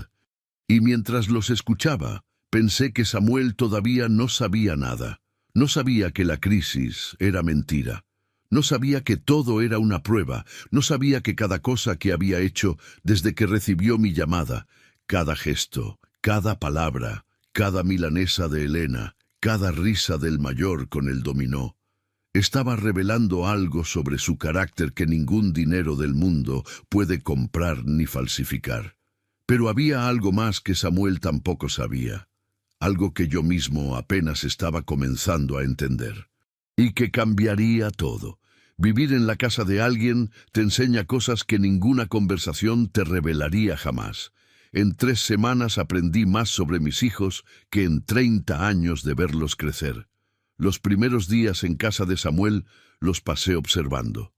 Y mientras los escuchaba, pensé que Samuel todavía no sabía nada. No sabía que la crisis era mentira. No sabía que todo era una prueba. No sabía que cada cosa que había hecho desde que recibió mi llamada, cada gesto, cada palabra, cada milanesa de Elena, cada risa del mayor con el dominó, estaba revelando algo sobre su carácter que ningún dinero del mundo puede comprar ni falsificar. Pero había algo más que Samuel tampoco sabía, algo que yo mismo apenas estaba comenzando a entender, y que cambiaría todo. Vivir en la casa de alguien te enseña cosas que ninguna conversación te revelaría jamás. En 3 semanas aprendí más sobre mis hijos que en 30 años de verlos crecer. Los primeros días en casa de Samuel los pasé observando,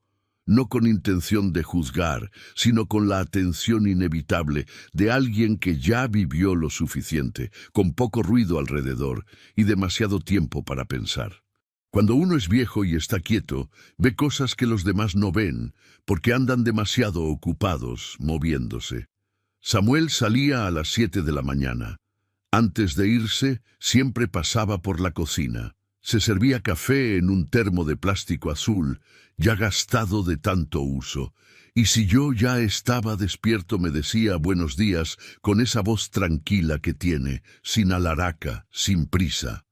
no con intención de juzgar, sino con la atención inevitable de alguien que ya vivió lo suficiente, con poco ruido alrededor y demasiado tiempo para pensar. Cuando uno es viejo y está quieto, ve cosas que los demás no ven, porque andan demasiado ocupados, moviéndose. Samuel salía a las 7 de la mañana. Antes de irse, siempre pasaba por la cocina. Se servía café en un termo de plástico azul, ya gastado de tanto uso, y si yo ya estaba despierto me decía buenos días con esa voz tranquila que tiene, sin alaraca, sin prisa.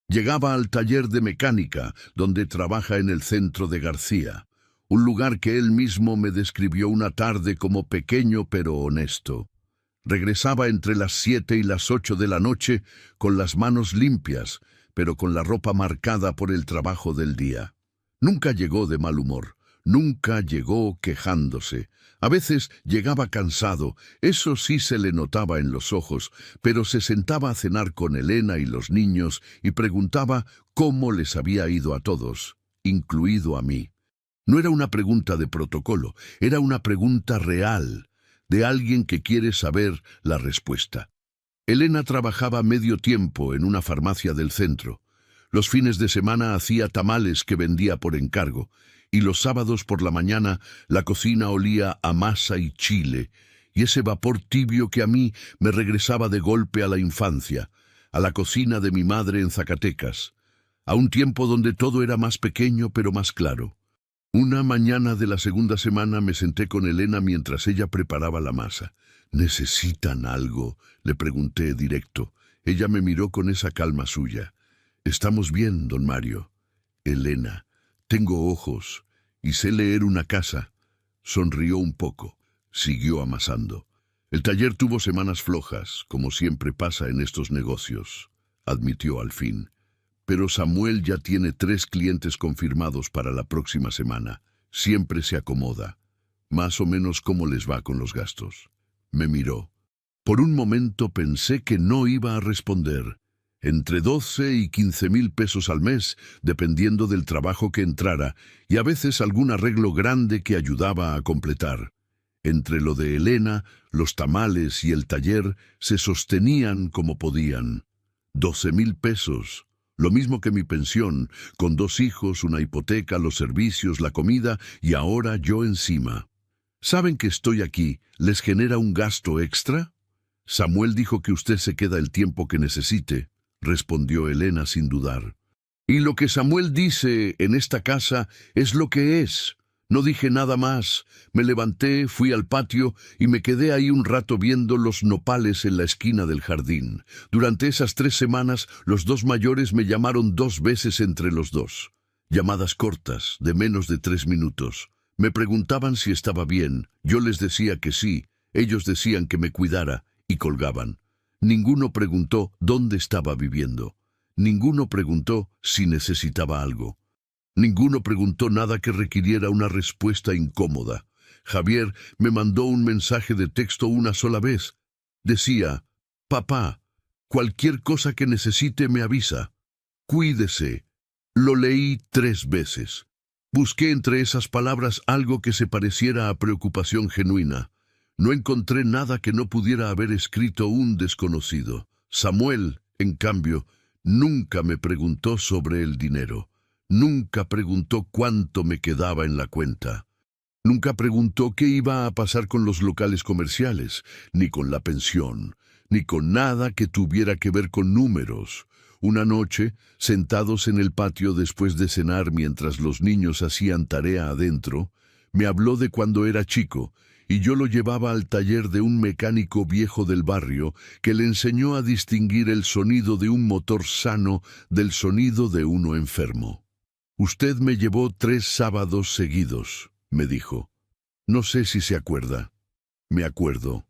Llegaba al taller de mecánica, donde trabaja en el centro de García, un lugar que él mismo me describió una tarde como pequeño pero honesto. Regresaba entre las 7 y las 8 de la noche con las manos limpias, pero con la ropa marcada por el trabajo del día. Nunca llegó de mal humor, nunca llegó quejándose. A veces llegaba cansado, eso sí se le notaba en los ojos, pero se sentaba a cenar con Elena y los niños y preguntaba cómo les había ido a todos, incluido a mí. No era una pregunta de protocolo, era una pregunta real, de alguien que quiere saber la respuesta. Elena trabajaba medio tiempo en una farmacia del centro. Los fines de semana hacía tamales que vendía por encargo, y los sábados por la mañana la cocina olía a masa y chile, y ese vapor tibio que a mí me regresaba de golpe a la infancia, a la cocina de mi madre en Zacatecas, a un tiempo donde todo era más pequeño pero más claro. Una mañana de la segunda semana me senté con Elena mientras ella preparaba la masa. ¿Necesitan algo?, le pregunté directo. Ella me miró con esa calma suya. «Estamos bien, don Mario». «Elena, tengo ojos y sé leer una casa». Sonrió un poco. Siguió amasando. «El taller tuvo semanas flojas, como siempre pasa en estos negocios», admitió al fin. «Pero Samuel ya tiene 3 clientes confirmados para la próxima semana. Siempre se acomoda. Más o menos cómo les va con los gastos». Me miró. Por un momento pensé que no iba a responder. Entre 12 y 15,000 pesos al mes, dependiendo del trabajo que entrara, y a veces algún arreglo grande que ayudaba a completar. Entre lo de Elena, los tamales y el taller se sostenían como podían. 12,000 pesos, lo mismo que mi pensión, con 2 hijos, una hipoteca, los servicios, la comida y ahora yo encima. ¿Saben que estoy aquí? ¿Les genera un gasto extra? Samuel dijo que usted se queda el tiempo que necesite, respondió Elena sin dudar. Y lo que Samuel dice en esta casa es lo que es. No dije nada más. Me levanté, fui al patio y me quedé ahí un rato viendo los nopales en la esquina del jardín. Durante esas 3 semanas, los 2 mayores me llamaron 2 veces entre los dos. Llamadas cortas, de menos de 3 minutos. Me preguntaban si estaba bien. Yo les decía que sí. Ellos decían que me cuidara y colgaban. Ninguno preguntó dónde estaba viviendo. Ninguno preguntó si necesitaba algo. Ninguno preguntó nada que requiriera una respuesta incómoda. Javier me mandó un mensaje de texto una sola vez. Decía: «Papá, cualquier cosa que necesite me avisa. Cuídese». Lo leí 3 veces. Busqué entre esas palabras algo que se pareciera a preocupación genuina. No encontré nada que no pudiera haber escrito un desconocido. Samuel, en cambio, nunca me preguntó sobre el dinero. Nunca preguntó cuánto me quedaba en la cuenta. Nunca preguntó qué iba a pasar con los locales comerciales, ni con la pensión, ni con nada que tuviera que ver con números. Una noche, sentados en el patio después de cenar mientras los niños hacían tarea adentro, me habló de cuando era chico, y yo lo llevaba al taller de un mecánico viejo del barrio que le enseñó a distinguir el sonido de un motor sano del sonido de uno enfermo. «Usted me llevó 3 sábados seguidos», me dijo. «No sé si se acuerda». Me acuerdo.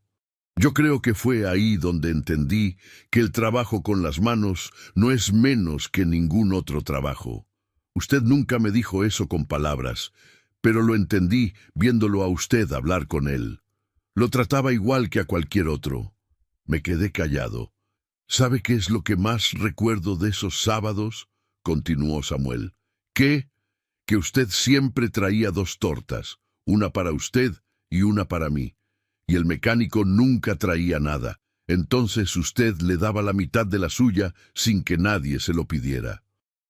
Yo creo que fue ahí donde entendí que el trabajo con las manos no es menos que ningún otro trabajo. Usted nunca me dijo eso con palabras, pero lo entendí viéndolo a usted hablar con él. Lo trataba igual que a cualquier otro. Me quedé callado. «¿Sabe qué es lo que más recuerdo de esos sábados?», continuó Samuel. «¿Qué? Que usted siempre traía 2 tortas, una para usted y una para mí. Y el mecánico nunca traía nada. Entonces usted le daba la mitad de la suya sin que nadie se lo pidiera».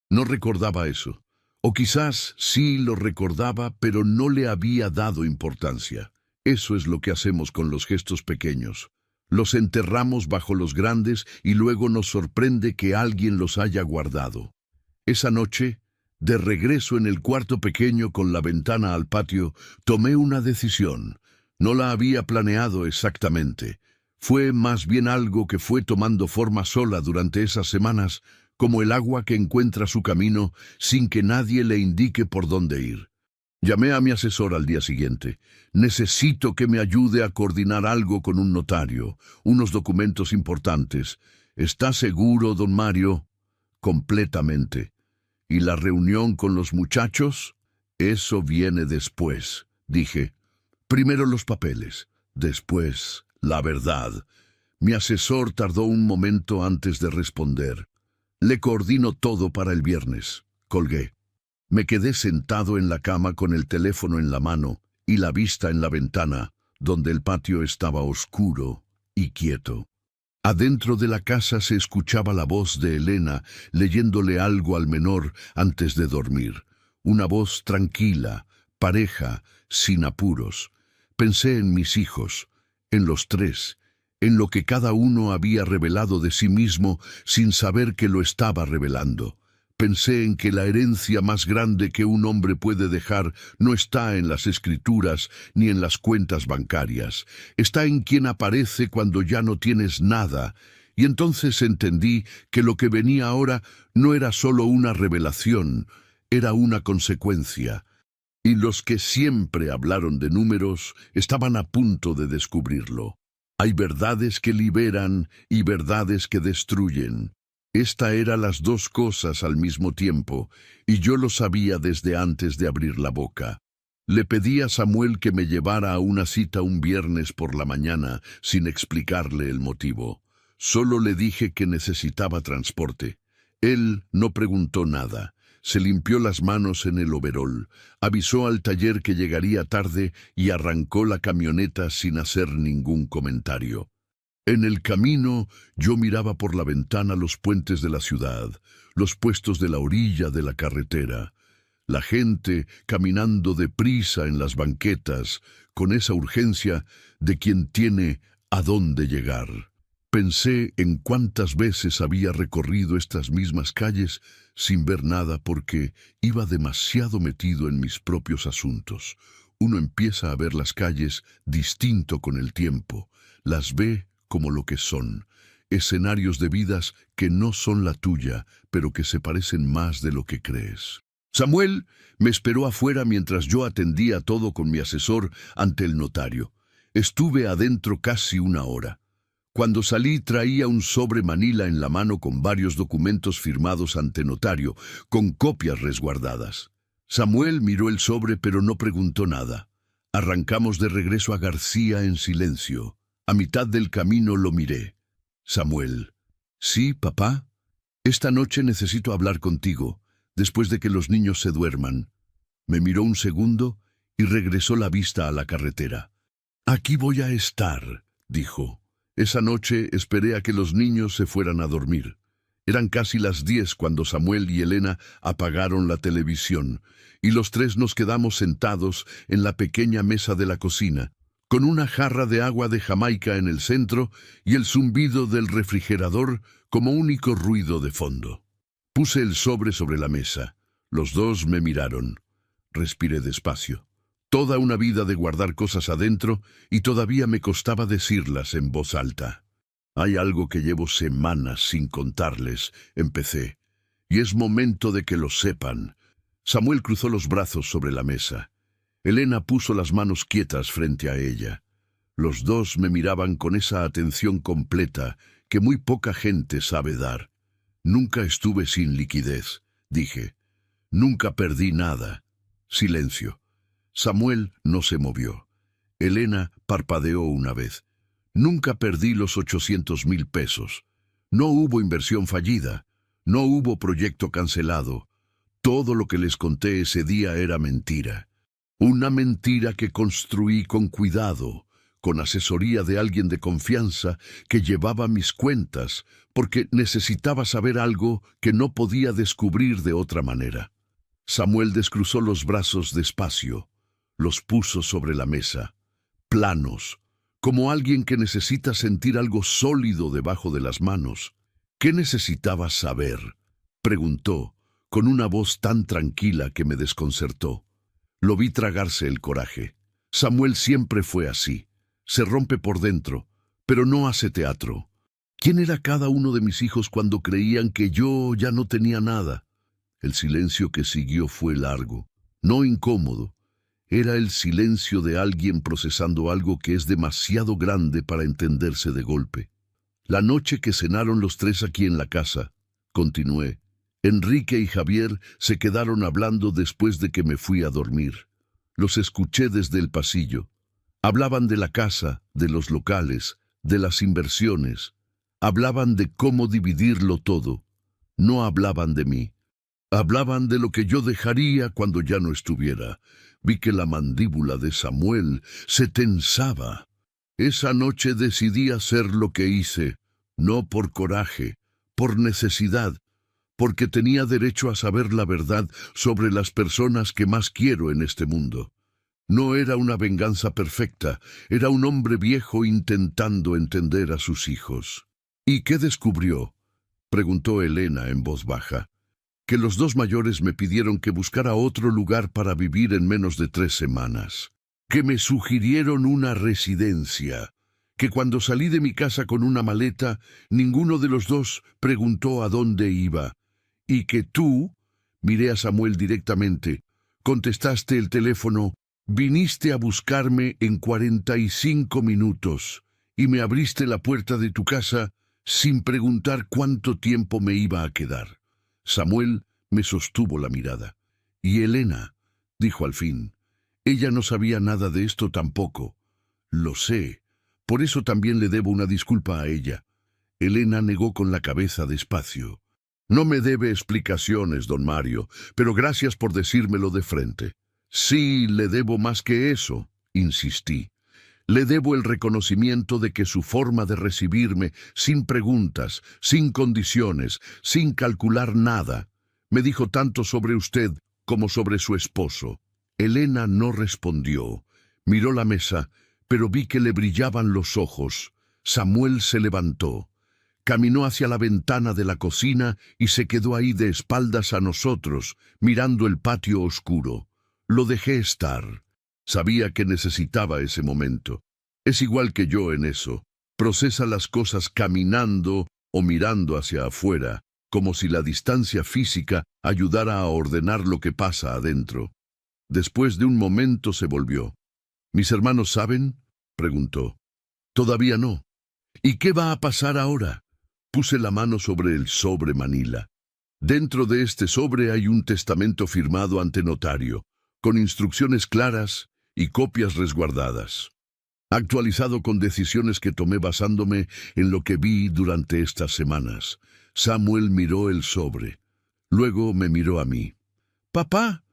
No recordaba eso. O quizás sí lo recordaba, pero no le había dado importancia. Eso es lo que hacemos con los gestos pequeños. Los enterramos bajo los grandes y luego nos sorprende que alguien los haya guardado. Esa noche, de regreso en el cuarto pequeño con la ventana al patio, tomé una decisión. No la había planeado exactamente. Fue más bien algo que fue tomando forma sola durante esas semanas, como el agua que encuentra su camino sin que nadie le indique por dónde ir. Llamé a mi asesor al día siguiente. «Necesito que me ayude a coordinar algo con un notario, unos documentos importantes». «¿Está seguro, don Mario?» «Completamente». ¿Y la reunión con los muchachos? Eso viene después, dije. Primero los papeles, después la verdad. Mi asesor tardó un momento antes de responder. Le coordino todo para el viernes. Colgué. Me quedé sentado en la cama con el teléfono en la mano y la vista en la ventana, donde el patio estaba oscuro y quieto. Adentro de la casa se escuchaba la voz de Elena leyéndole algo al menor antes de dormir. Una voz tranquila, pareja, sin apuros. Pensé en mis hijos, en los tres, en lo que cada uno había revelado de sí mismo sin saber que lo estaba revelando. Pensé en que la herencia más grande que un hombre puede dejar no está en las escrituras ni en las cuentas bancarias. Está en quien aparece cuando ya no tienes nada. Y entonces entendí que lo que venía ahora no era solo una revelación, era una consecuencia. Y los que siempre hablaron de números estaban a punto de descubrirlo. Hay verdades que liberan y verdades que destruyen. Esta era las dos cosas al mismo tiempo, y yo lo sabía desde antes de abrir la boca. Le pedí a Samuel que me llevara a una cita un viernes por la mañana, sin explicarle el motivo. Solo le dije que necesitaba transporte. Él no preguntó nada. Se limpió las manos en el overol, avisó al taller que llegaría tarde y arrancó la camioneta sin hacer ningún comentario. En el camino yo miraba por la ventana los puentes de la ciudad, los puestos de la orilla de la carretera, la gente caminando deprisa en las banquetas, con esa urgencia de quien tiene a dónde llegar. Pensé en cuántas veces había recorrido estas mismas calles sin ver nada porque iba demasiado metido en mis propios asuntos. Uno empieza a ver las calles distinto con el tiempo, las ve como lo que son, escenarios de vidas que no son la tuya, pero que se parecen más de lo que crees. Samuel me esperó afuera mientras yo atendía todo con mi asesor ante el notario. Estuve adentro casi una hora. Cuando salí traía un sobre manila en la mano con varios documentos firmados ante notario, con copias resguardadas. Samuel miró el sobre pero no preguntó nada. Arrancamos de regreso a García en silencio. A mitad del camino lo miré. Samuel. Sí, papá. Esta noche necesito hablar contigo, después de que los niños se duerman. Me miró un segundo y regresó la vista a la carretera. Aquí voy a estar, dijo. Esa noche esperé a que los niños se fueran a dormir. Eran casi las 10 cuando Samuel y Elena apagaron la televisión, y los tres nos quedamos sentados en la pequeña mesa de la cocina, con una jarra de agua de Jamaica en el centro y el zumbido del refrigerador como único ruido de fondo. Puse el sobre la mesa. Los dos me miraron. Respiré despacio. Toda una vida de guardar cosas adentro y todavía me costaba decirlas en voz alta. Hay algo que llevo semanas sin contarles, empecé, y es momento de que lo sepan. Samuel cruzó los brazos sobre la mesa. Elena puso las manos quietas frente a ella. Los dos me miraban con esa atención completa que muy poca gente sabe dar. Nunca estuve sin liquidez, dije. Nunca perdí nada. Silencio. Samuel no se movió. Elena parpadeó una vez. Nunca perdí los 800,000 pesos. No hubo inversión fallida. No hubo proyecto cancelado. Todo lo que les conté ese día era mentira. Una mentira que construí con cuidado, con asesoría de alguien de confianza que llevaba mis cuentas, porque necesitaba saber algo que no podía descubrir de otra manera. Samuel descruzó los brazos despacio, los puso sobre la mesa, planos, como alguien que necesita sentir algo sólido debajo de las manos. ¿Qué necesitabas saber?, preguntó, con una voz tan tranquila que me desconcertó. Lo vi tragarse el coraje. Samuel siempre fue así. Se rompe por dentro, pero no hace teatro. ¿Quién era cada uno de mis hijos cuando creían que yo ya no tenía nada? El silencio que siguió fue largo, no incómodo. Era el silencio de alguien procesando algo que es demasiado grande para entenderse de golpe. La noche que cenaron los tres aquí en la casa, continué, Enrique y Javier se quedaron hablando después de que me fui a dormir. Los escuché desde el pasillo. Hablaban de la casa, de los locales, de las inversiones. Hablaban de cómo dividirlo todo. No hablaban de mí. Hablaban de lo que yo dejaría cuando ya no estuviera. Vi que la mandíbula de Samuel se tensaba. Esa noche decidí hacer lo que hice, no por coraje, por necesidad, porque tenía derecho a saber la verdad sobre las personas que más quiero en este mundo. No era una venganza perfecta, era un hombre viejo intentando entender a sus hijos. ¿Y qué descubrió?, preguntó Elena en voz baja. Que los dos mayores me pidieron que buscara otro lugar para vivir en menos de 3 semanas. Que me sugirieron una residencia. Que cuando salí de mi casa con una maleta, ninguno de los dos preguntó a dónde iba. Y que tú, miré a Samuel directamente, contestaste el teléfono, viniste a buscarme en 45 minutos y me abriste la puerta de tu casa sin preguntar cuánto tiempo me iba a quedar. Samuel me sostuvo la mirada. «¿Y Elena?», dijo al fin. «Ella no sabía nada de esto tampoco». «Lo sé. Por eso también le debo una disculpa a ella». Elena negó con la cabeza despacio. «No me debe explicaciones, don Mario, pero gracias por decírmelo de frente». «Sí, le debo más que eso», insistí. «Le debo el reconocimiento de que su forma de recibirme, sin preguntas, sin condiciones, sin calcular nada, me dijo tanto sobre usted como sobre su esposo». Elena no respondió. Miró la mesa, pero vi que le brillaban los ojos. Samuel se levantó. Caminó hacia la ventana de la cocina y se quedó ahí de espaldas a nosotros, mirando el patio oscuro. Lo dejé estar. Sabía que necesitaba ese momento. Es igual que yo en eso. Procesa las cosas caminando o mirando hacia afuera, como si la distancia física ayudara a ordenar lo que pasa adentro. Después de un momento se volvió. «¿Mis hermanos saben?», preguntó. «Todavía no». «¿Y qué va a pasar ahora?». Puse la mano sobre el sobre manila. Dentro de este sobre hay un testamento firmado ante notario, con instrucciones claras y copias resguardadas. Actualizado con decisiones que tomé basándome en lo que vi durante estas semanas. Samuel miró el sobre. Luego me miró a mí. «Papá,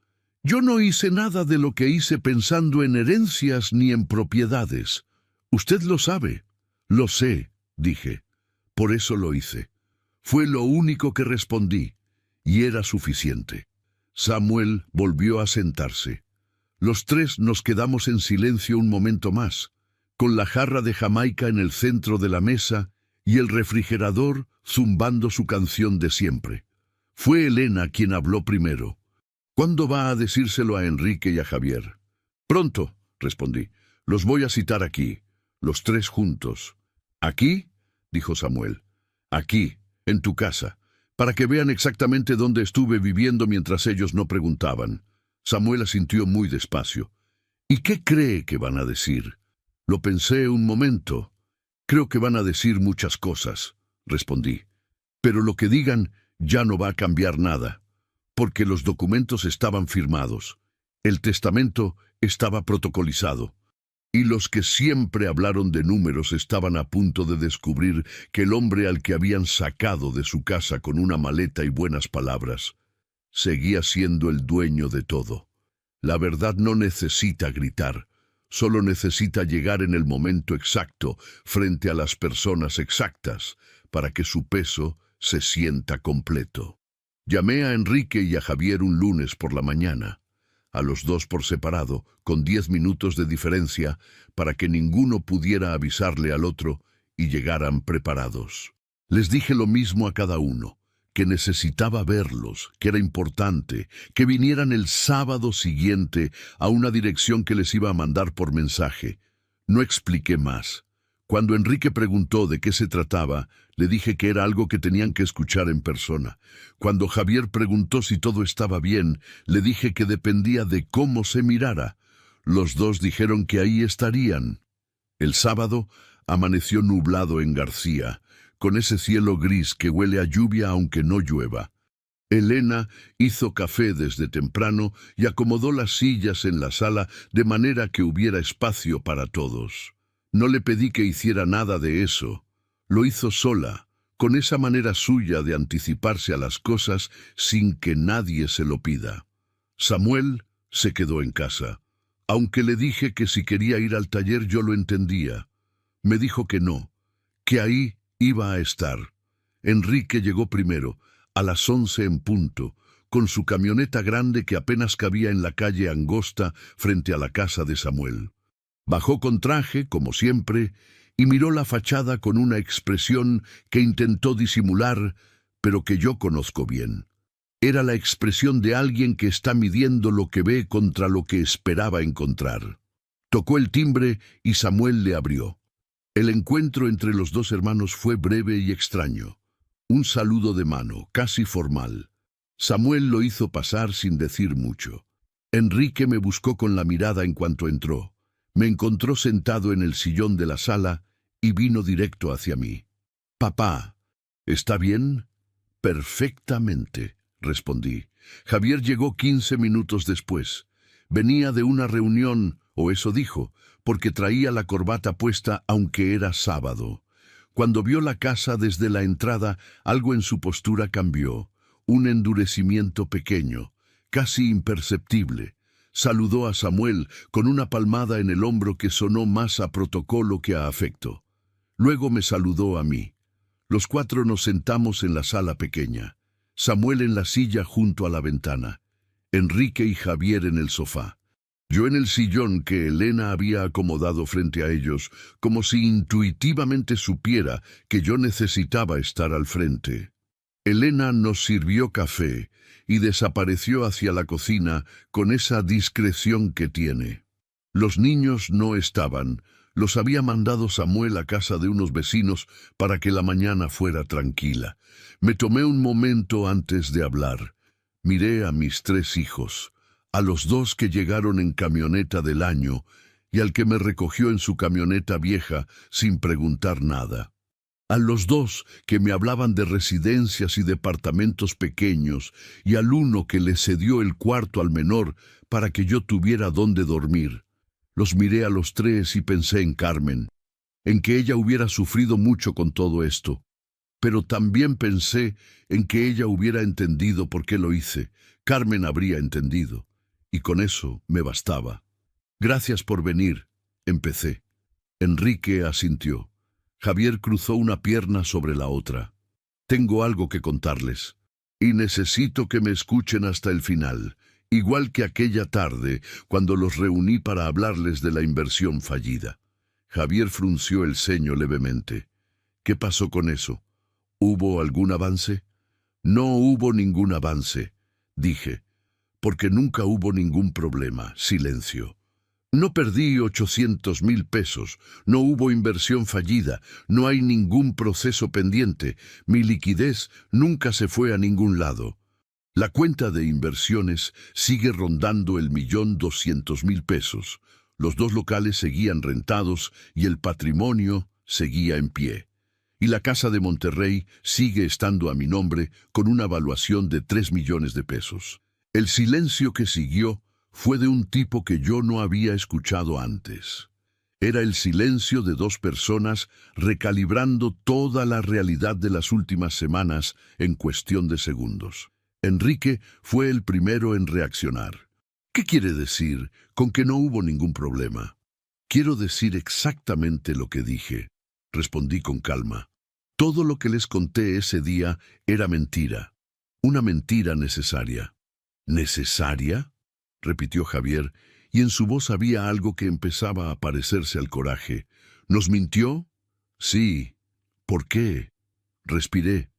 yo no hice nada de lo que hice pensando en herencias ni en propiedades. Usted lo sabe». «Lo sé», dije. «Por eso lo hice». Fue lo único que respondí, y era suficiente. Samuel volvió a sentarse. Los tres nos quedamos en silencio un momento más, con la jarra de Jamaica en el centro de la mesa y el refrigerador zumbando su canción de siempre. Fue Elena quien habló primero. «¿Cuándo va a decírselo a Enrique y a Javier?» «Pronto», respondí. «Los voy a citar aquí, los tres juntos». «¿Aquí?», dijo Samuel. «Aquí, en tu casa, para que vean exactamente dónde estuve viviendo mientras ellos no preguntaban». Samuel asintió muy despacio. «¿Y qué cree que van a decir?». Lo pensé un momento. «Creo que van a decir muchas cosas», respondí. «Pero lo que digan ya no va a cambiar nada, porque los documentos estaban firmados. El testamento estaba protocolizado. Y los que siempre hablaron de números estaban a punto de descubrir que el hombre al que habían sacado de su casa con una maleta y buenas palabras seguía siendo el dueño de todo. La verdad no necesita gritar, solo necesita llegar en el momento exacto frente a las personas exactas para que su peso se sienta completo. Llamé a Enrique y a Javier un lunes por la mañana, a los dos por separado, con 10 minutos de diferencia, para que ninguno pudiera avisarle al otro y llegaran preparados. Les dije lo mismo a cada uno, que necesitaba verlos, que era importante, que vinieran el sábado siguiente a una dirección que les iba a mandar por mensaje. No expliqué más. Cuando Enrique preguntó de qué se trataba, le dije que era algo que tenían que escuchar en persona. Cuando Javier preguntó si todo estaba bien, le dije que dependía de cómo se mirara. Los dos dijeron que ahí estarían. El sábado amaneció nublado en García, con ese cielo gris que huele a lluvia aunque no llueva. Elena hizo café desde temprano y acomodó las sillas en la sala de manera que hubiera espacio para todos. No le pedí que hiciera nada de eso. Lo hizo sola, con esa manera suya de anticiparse a las cosas sin que nadie se lo pida. Samuel se quedó en casa. Aunque le dije que si quería ir al taller yo lo entendía. Me dijo que no, que ahí iba a estar. Enrique llegó primero, a las 11 en punto, con su camioneta grande que apenas cabía en la calle angosta frente a la casa de Samuel. Bajó con traje, como siempre, y miró la fachada con una expresión que intentó disimular, pero que yo conozco bien. Era la expresión de alguien que está midiendo lo que ve contra lo que esperaba encontrar. Tocó el timbre y Samuel le abrió. El encuentro entre los dos hermanos fue breve y extraño. Un saludo de mano, casi formal. Samuel lo hizo pasar sin decir mucho. Enrique me buscó con la mirada en cuanto entró. Me encontró sentado en el sillón de la sala y vino directo hacia mí. «Papá, ¿está bien?» «Perfectamente», respondí. Javier llegó 15 minutos después. Venía de una reunión, o eso dijo, porque traía la corbata puesta aunque era sábado. Cuando vio la casa desde la entrada, algo en su postura cambió. Un endurecimiento pequeño, casi imperceptible. Saludó a Samuel con una palmada en el hombro que sonó más a protocolo que a afecto. Luego me saludó a mí. Los cuatro nos sentamos en la sala pequeña. Samuel en la silla junto a la ventana. Enrique y Javier en el sofá. Yo en el sillón que Elena había acomodado frente a ellos, como si intuitivamente supiera que yo necesitaba estar al frente. Elena nos sirvió café y desapareció hacia la cocina con esa discreción que tiene. Los niños no estaban. Los había mandado Samuel a casa de unos vecinos para que la mañana fuera tranquila. Me tomé un momento antes de hablar. Miré a mis 3 hijos, a los 2 que llegaron en camioneta del año y al que me recogió en su camioneta vieja sin preguntar nada. A los 2 que me hablaban de residencias y departamentos pequeños y al uno que le cedió el cuarto al menor para que yo tuviera dónde dormir. Los miré a los 3 y pensé en Carmen, en que ella hubiera sufrido mucho con todo esto. Pero también pensé en que ella hubiera entendido por qué lo hice. Carmen habría entendido, y con eso me bastaba. «Gracias por venir», empecé. Enrique asintió. Javier cruzó una pierna sobre la otra. «Tengo algo que contarles, y necesito que me escuchen hasta el final». Igual que aquella tarde, cuando los reuní para hablarles de la inversión fallida. Javier frunció el ceño levemente. «¿Qué pasó con eso? ¿Hubo algún avance?» «No hubo ningún avance», dije, «porque nunca hubo ningún problema». Silencio. «No perdí 800,000 pesos, no hubo inversión fallida, no hay ningún proceso pendiente, mi liquidez nunca se fue a ningún lado». La cuenta de inversiones sigue rondando el 1.200.000 pesos. Los 2 locales seguían rentados y el patrimonio seguía en pie. Y la casa de Monterrey sigue estando a mi nombre con una valuación de 3 millones de pesos. El silencio que siguió fue de un tipo que yo no había escuchado antes. Era el silencio de 2 personas recalibrando toda la realidad de las últimas semanas en cuestión de segundos. Enrique fue el primero en reaccionar. «¿Qué quiere decir con que no hubo ningún problema?» «Quiero decir exactamente lo que dije», respondí con calma. «Todo lo que les conté ese día era mentira. Una mentira necesaria». «¿Necesaria?», repitió Javier, y en su voz había algo que empezaba a parecerse al coraje. «¿Nos mintió?» «Sí». «¿Por qué?». Respiré.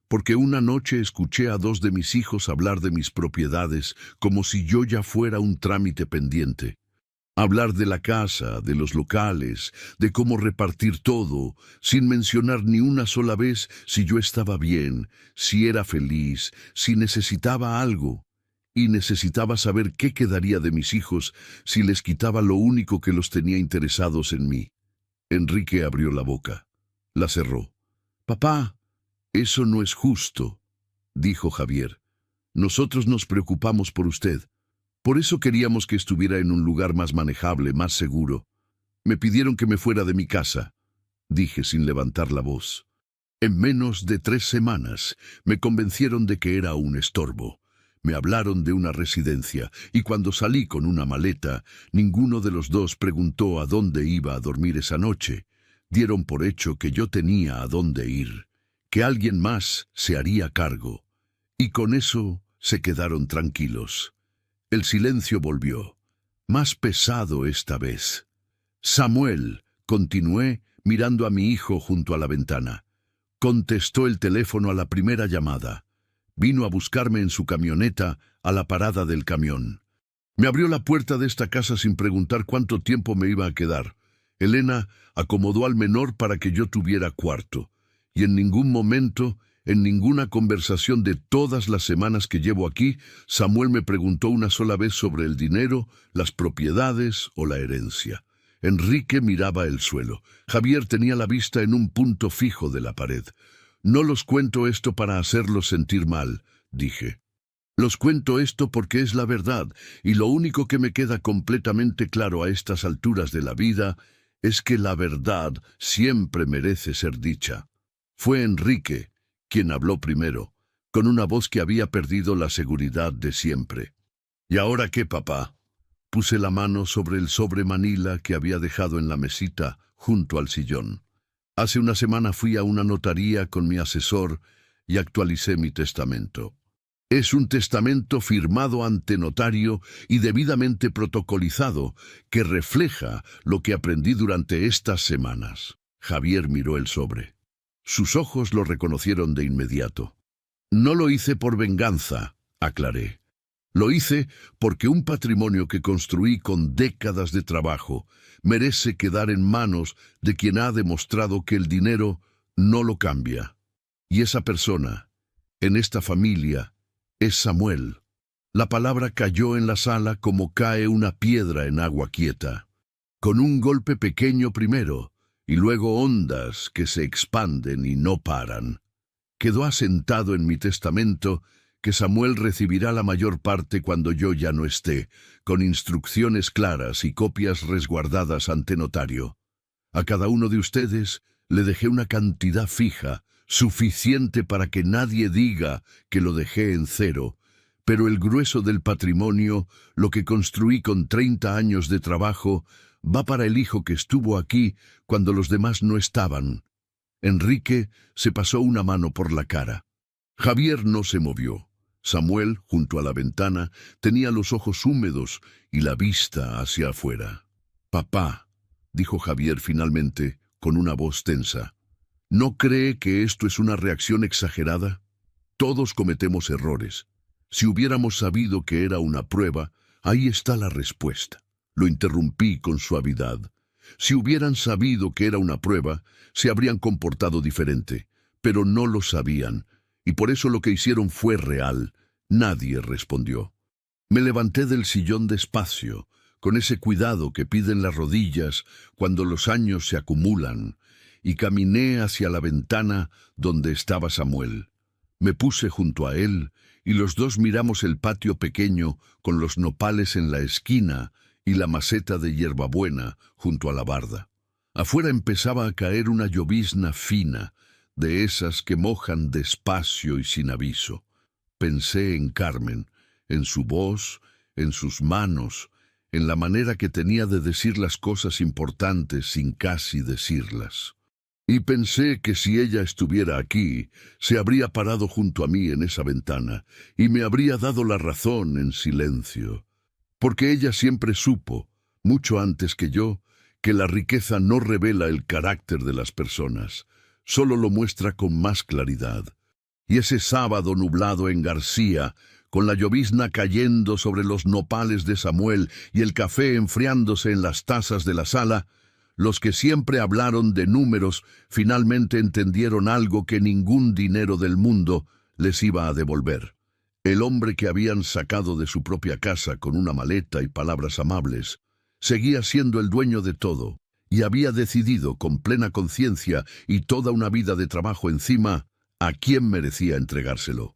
«Porque una noche escuché a 2 de mis hijos hablar de mis propiedades como si yo ya fuera un trámite pendiente. Hablar de la casa, de los locales, de cómo repartir todo, sin mencionar ni una sola vez si yo estaba bien, si era feliz, si necesitaba algo. Y necesitaba saber qué quedaría de mis hijos si les quitaba lo único que los tenía interesados en mí». Enrique abrió la boca. La cerró. «Papá, eso no es justo», dijo Javier. Nosotros nos preocupamos por usted. Por eso queríamos que estuviera en un lugar más manejable, más seguro. Me pidieron que me fuera de mi casa, dije sin levantar la voz. En menos de 3 semanas me convencieron de que era un estorbo. Me hablaron de una residencia, y cuando salí con una maleta, ninguno de los dos preguntó a dónde iba a dormir esa noche. Dieron por hecho que yo tenía a dónde ir, que alguien más se haría cargo. Y con eso se quedaron tranquilos. El silencio volvió, más pesado esta vez. Samuel, continué mirando a mi hijo junto a la ventana. Contestó el teléfono a la primera llamada. Vino a buscarme en su camioneta a la parada del camión. Me abrió la puerta de esta casa sin preguntar cuánto tiempo me iba a quedar. Elena acomodó al menor para que yo tuviera cuarto. Y en ningún momento, en ninguna conversación de todas las semanas que llevo aquí, Samuel me preguntó una sola vez sobre el dinero, las propiedades o la herencia. Enrique miraba el suelo. Javier tenía la vista en un punto fijo de la pared. No los cuento esto para hacerlos sentir mal, dije. Los cuento esto porque es la verdad, y lo único que me queda completamente claro a estas alturas de la vida es que la verdad siempre merece ser dicha. Fue Enrique quien habló primero, con una voz que había perdido la seguridad de siempre. ¿Y ahora qué, papá? Puse la mano sobre el sobre manila que había dejado en la mesita junto al sillón. Hace una semana fui a una notaría con mi asesor y actualicé mi testamento. Es un testamento firmado ante notario y debidamente protocolizado que refleja lo que aprendí durante estas semanas. Javier miró el sobre. Sus ojos lo reconocieron de inmediato. No lo hice por venganza, aclaré. Lo hice porque un patrimonio que construí con décadas de trabajo merece quedar en manos de quien ha demostrado que el dinero no lo cambia. Y esa persona, en esta familia, es Samuel. La palabra cayó en la sala como cae una piedra en agua quieta, con un golpe pequeño primero, y luego ondas que se expanden y no paran. Quedó asentado en mi testamento que Samuel recibirá la mayor parte cuando yo ya no esté, con instrucciones claras y copias resguardadas ante notario. A cada uno de ustedes le dejé una cantidad fija, suficiente para que nadie diga que lo dejé en cero, pero el grueso del patrimonio, lo que construí con 30 años de trabajo, va para el hijo que estuvo aquí cuando los demás no estaban. Enrique se pasó una mano por la cara. Javier no se movió. Samuel, junto a la ventana, tenía los ojos húmedos y la vista hacia afuera. «Papá», dijo Javier finalmente, con una voz tensa, ¿no cree que esto es una reacción exagerada? Todos cometemos errores. Si hubiéramos sabido que era una prueba, ahí está la respuesta. Lo interrumpí con suavidad. Si hubieran sabido que era una prueba, se habrían comportado diferente, pero no lo sabían, y por eso lo que hicieron fue real. Nadie respondió. Me levanté del sillón despacio, con ese cuidado que piden las rodillas cuando los años se acumulan, y caminé hacia la ventana donde estaba Samuel. Me puse junto a él, y los dos miramos el patio pequeño con los nopales en la esquina y la maceta de hierbabuena junto a la barda. Afuera empezaba a caer una llovizna fina, de esas que mojan despacio y sin aviso. Pensé en Carmen, en su voz, en sus manos, en la manera que tenía de decir las cosas importantes sin casi decirlas. Y pensé que si ella estuviera aquí, se habría parado junto a mí en esa ventana y me habría dado la razón en silencio. Porque ella siempre supo, mucho antes que yo, que la riqueza no revela el carácter de las personas, solo lo muestra con más claridad. Y ese sábado nublado en García, con la llovizna cayendo sobre los nopales de Samuel y el café enfriándose en las tazas de la sala, los que siempre hablaron de números finalmente entendieron algo que ningún dinero del mundo les iba a devolver. El hombre que habían sacado de su propia casa con una maleta y palabras amables, seguía siendo el dueño de todo, y había decidido con plena conciencia y toda una vida de trabajo encima a quién merecía entregárselo.